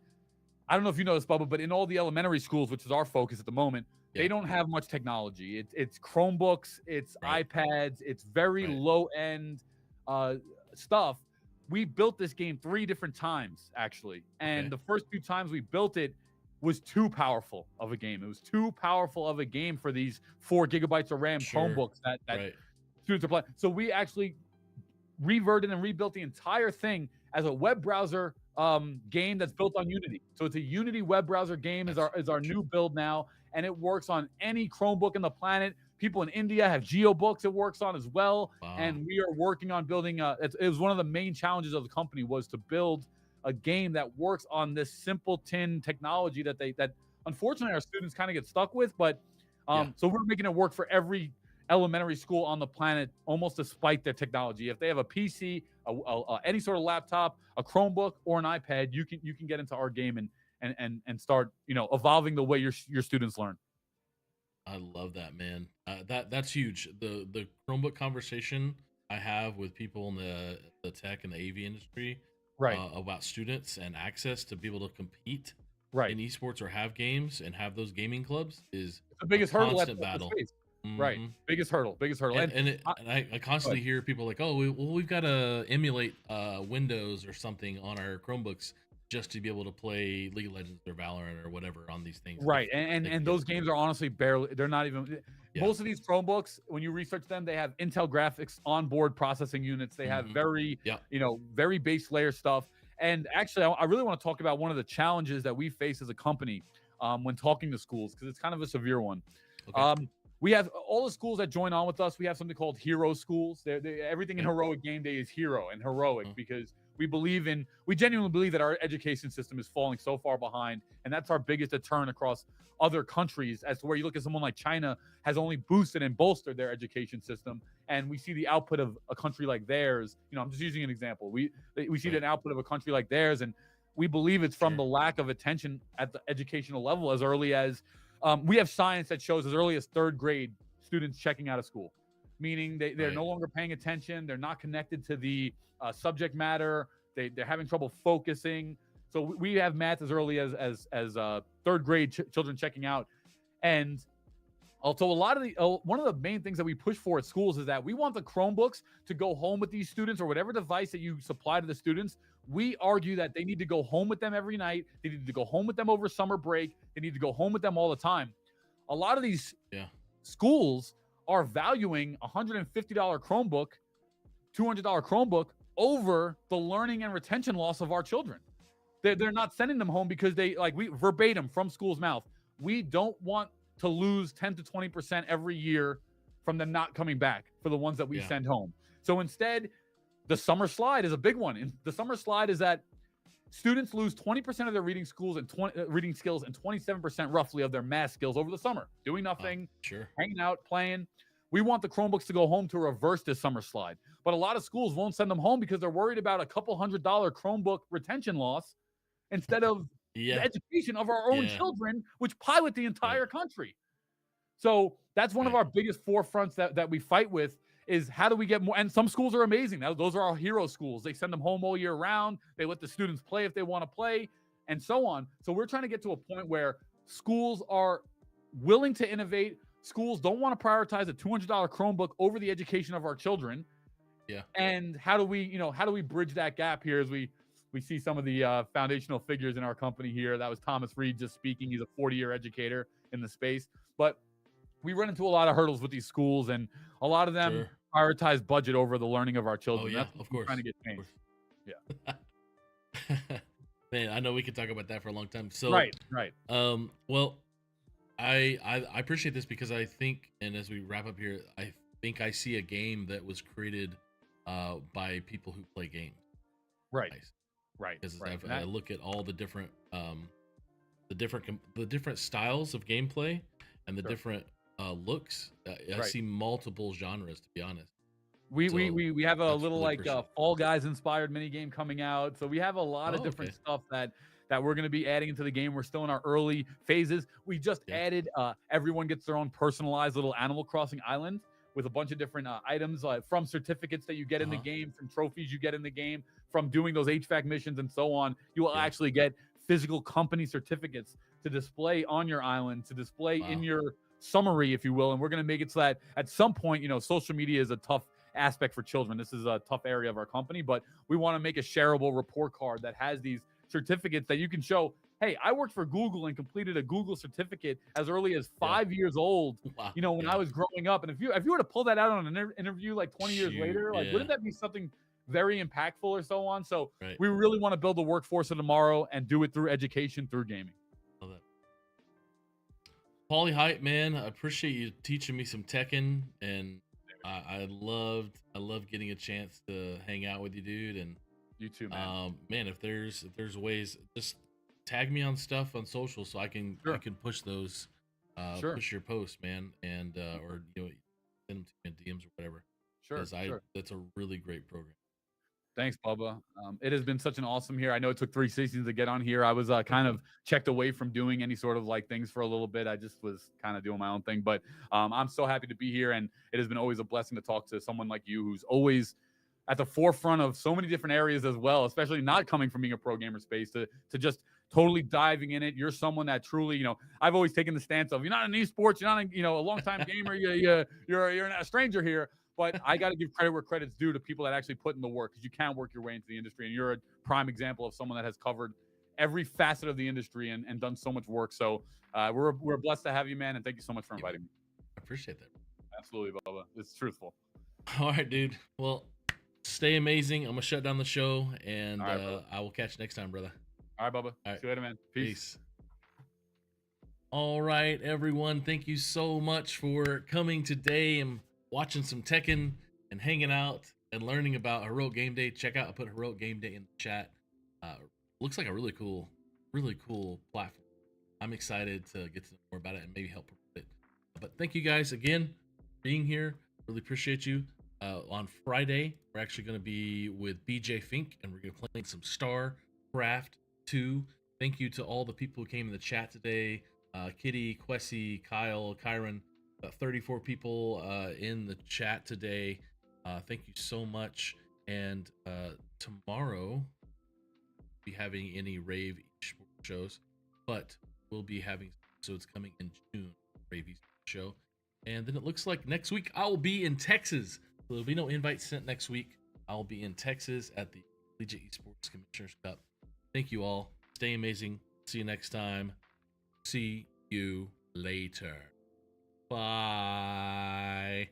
I don't know if you know this, Bubba, but in all the elementary schools, which is our focus at the moment, they don't have much technology. It's Chromebooks, it's iPads, it's very low end stuff. We built this game 3 different times actually, and the first 2 times we built it was too powerful of a game. It was too powerful of a game for these 4 gigabytes of RAM Chromebooks that students are playing. So we actually reverted and rebuilt the entire thing as a web browser game that's built on Unity. So it's a Unity web browser game is our new build now, and it works on any Chromebook in the planet. People in India have GeoBooks it works on as well, and we are working on building. It was one of the main challenges of the company was to build a game that works on this simpleton technology that unfortunately our students kind of get stuck with. But so we're making it work for every elementary school on the planet, almost despite their technology. If they have a PC, any sort of laptop, a Chromebook, or an iPad, you can get into our game and start evolving the way your students learn. I love that, man. That's huge. The Chromebook conversation I have with people in the tech and the AV industry, about students and access to be able to compete in esports or have games and have those gaming clubs is the biggest hurdle at battle. Right, biggest hurdle. And I constantly hear people like, oh, we've got to emulate Windows or something on our Chromebooks just to be able to play League of Legends or Valorant or whatever on these things. Right, and those games are honestly they're not even. Most of these Chromebooks, when you research them, they have Intel graphics onboard processing units. They have very, very base layer stuff. And actually, I really want to talk about one of the challenges that we face as a company when talking to schools, because it's kind of a severe one. We have all the schools that join on with us. We have something called hero schools. Everything in heroic game day is hero and heroic because we genuinely believe that our education system is falling so far behind. And that's our biggest deterrent across other countries, as to where you look at someone like China has only boosted and bolstered their education system. And we see the output of a country like theirs. I'm just using an example. We see the output of a country like theirs. And we believe it's from the lack of attention at the educational level as early as, we have science that shows as early as 3rd grade students checking out of school, meaning they're no longer paying attention. They're not connected to the subject matter. They're having trouble focusing. So we have math as early as 3rd grade children checking out. And also one of the main things that we push for at schools is that we want the Chromebooks to go home with these students, or whatever device that you supply to the students. We argue that they need to go home with them every night. They need to go home with them over summer break. They need to go home with them all the time. A lot of these schools are valuing $150 Chromebook, $200 Chromebook over the learning and retention loss of our children. They're not sending them home because we verbatim from school's mouth. We don't want to lose 10 to 20% every year from them not coming back for the ones that we send home. So instead, the summer slide is a big one. And the summer slide is that students lose 20% of their reading skills and 27% roughly of their math skills over the summer, doing nothing, hanging out, playing. We want the Chromebooks to go home to reverse this summer slide. But a lot of schools won't send them home because they're worried about a couple $100 Chromebook retention loss instead of the education of our own children, which pilot the entire country. So that's one of our biggest forefronts that we fight with, is how do we get more? And some schools are amazing. Those are our hero schools. They send them home all year round. They let the students play if they want to play, and so on. So we're trying to get to a point where schools are willing to innovate. Schools don't want to prioritize a $200 Chromebook over the education of our children. And how do we bridge that gap here as we see some of the foundational figures in our company here? That was Thomas Reed just speaking. He's a 40-year educator in the space. But we run into a lot of hurdles with these schools, and a lot of them prioritize budget over the learning of our children. That's of course trying to get changed. Man, I know we could talk about that for a long time. So right. Well, I appreciate this because I think, and as we wrap up here, I think I see a game that was created by people who play games. Right. Because I look at all the different styles of gameplay and the different looks. I see multiple genres, to be honest. We have a little Fall Guys inspired mini game coming out. So we have a lot of different stuff that we're going to be adding into the game. We're still in our early phases. We just added everyone gets their own personalized little Animal Crossing island with a bunch of different items, from certificates that you get in the game, from trophies you get in the game, from doing those HVAC missions and so on. You will actually get physical company certificates to display on your island, to display in your summary, if you will, and we're going to make it so that at some point, you know, social media is a tough aspect for children. This is a tough area of our company, but we want to make a shareable report card that has these certificates that you can show. Hey, I worked for Google and completed a Google certificate as early as 5 years old. Wow. You know, when I was growing up, and if you were to pull that out on an interview like 20 years later, like wouldn't that be something very impactful or so on? So we really want to build the workforce of tomorrow and do it through education, through gaming. Love that. PaulyHype, man, I appreciate you teaching me some Tekken, and I loved getting a chance to hang out with you, dude. And you too, man. Man, if there's ways, just tag me on stuff on social so I can push those, push your posts, man, and or you know, send them to me in DMs or whatever. Because that's a really great program. Thanks, Bubba. It has been such an awesome year. I know it took 3 seasons to get on here. I was kind of checked away from doing any sort of like things for a little bit. I just was kind of doing my own thing, but I'm so happy to be here, and it has been always a blessing to talk to someone like you who's always at the forefront of so many different areas as well, especially not coming from being a pro gamer space to just totally diving in it. You're someone that truly, you know, I've always taken the stance of, you're not in esports, you're not a long-time gamer, you're a stranger here. But I got to give credit where credit's due to people that actually put in the work, because you can work your way into the industry. And you're a prime example of someone that has covered every facet of the industry and done so much work. So we're blessed to have you, man. And thank you so much for inviting me. I appreciate that. Absolutely, Bubba. It's truthful. All right, dude. Well, stay amazing. I'm going to shut down the show, and right, I will catch you next time, brother. All right, Bubba. All right. See you later, man. Peace. All right, everyone. Thank you so much for coming today and watching some Tekken and hanging out and learning about Heroic Game Day. Check out, I put Heroic Game Day in the chat. Looks like a really cool platform. I'm excited to get to know more about it and maybe help promote it. But thank you guys again for being here. Really appreciate you. On Friday, we're actually going to be with BJ Fink, and we're going to play some StarCraft 2. Thank you to all the people who came in the chat today. Kitty, Quessy, Kyle, Kyron, about 34 people in the chat today. Thank you so much. And tomorrow, we'll be having any Rave shows, but we'll be having episodes coming in June, Rabies show. And then it looks like next week I will be in Texas. So there'll be no invite sent next week. I'll be in Texas at the Collegiate Esports Commissioners Cup. Thank you all. Stay amazing. See you next time. See you later. Bye.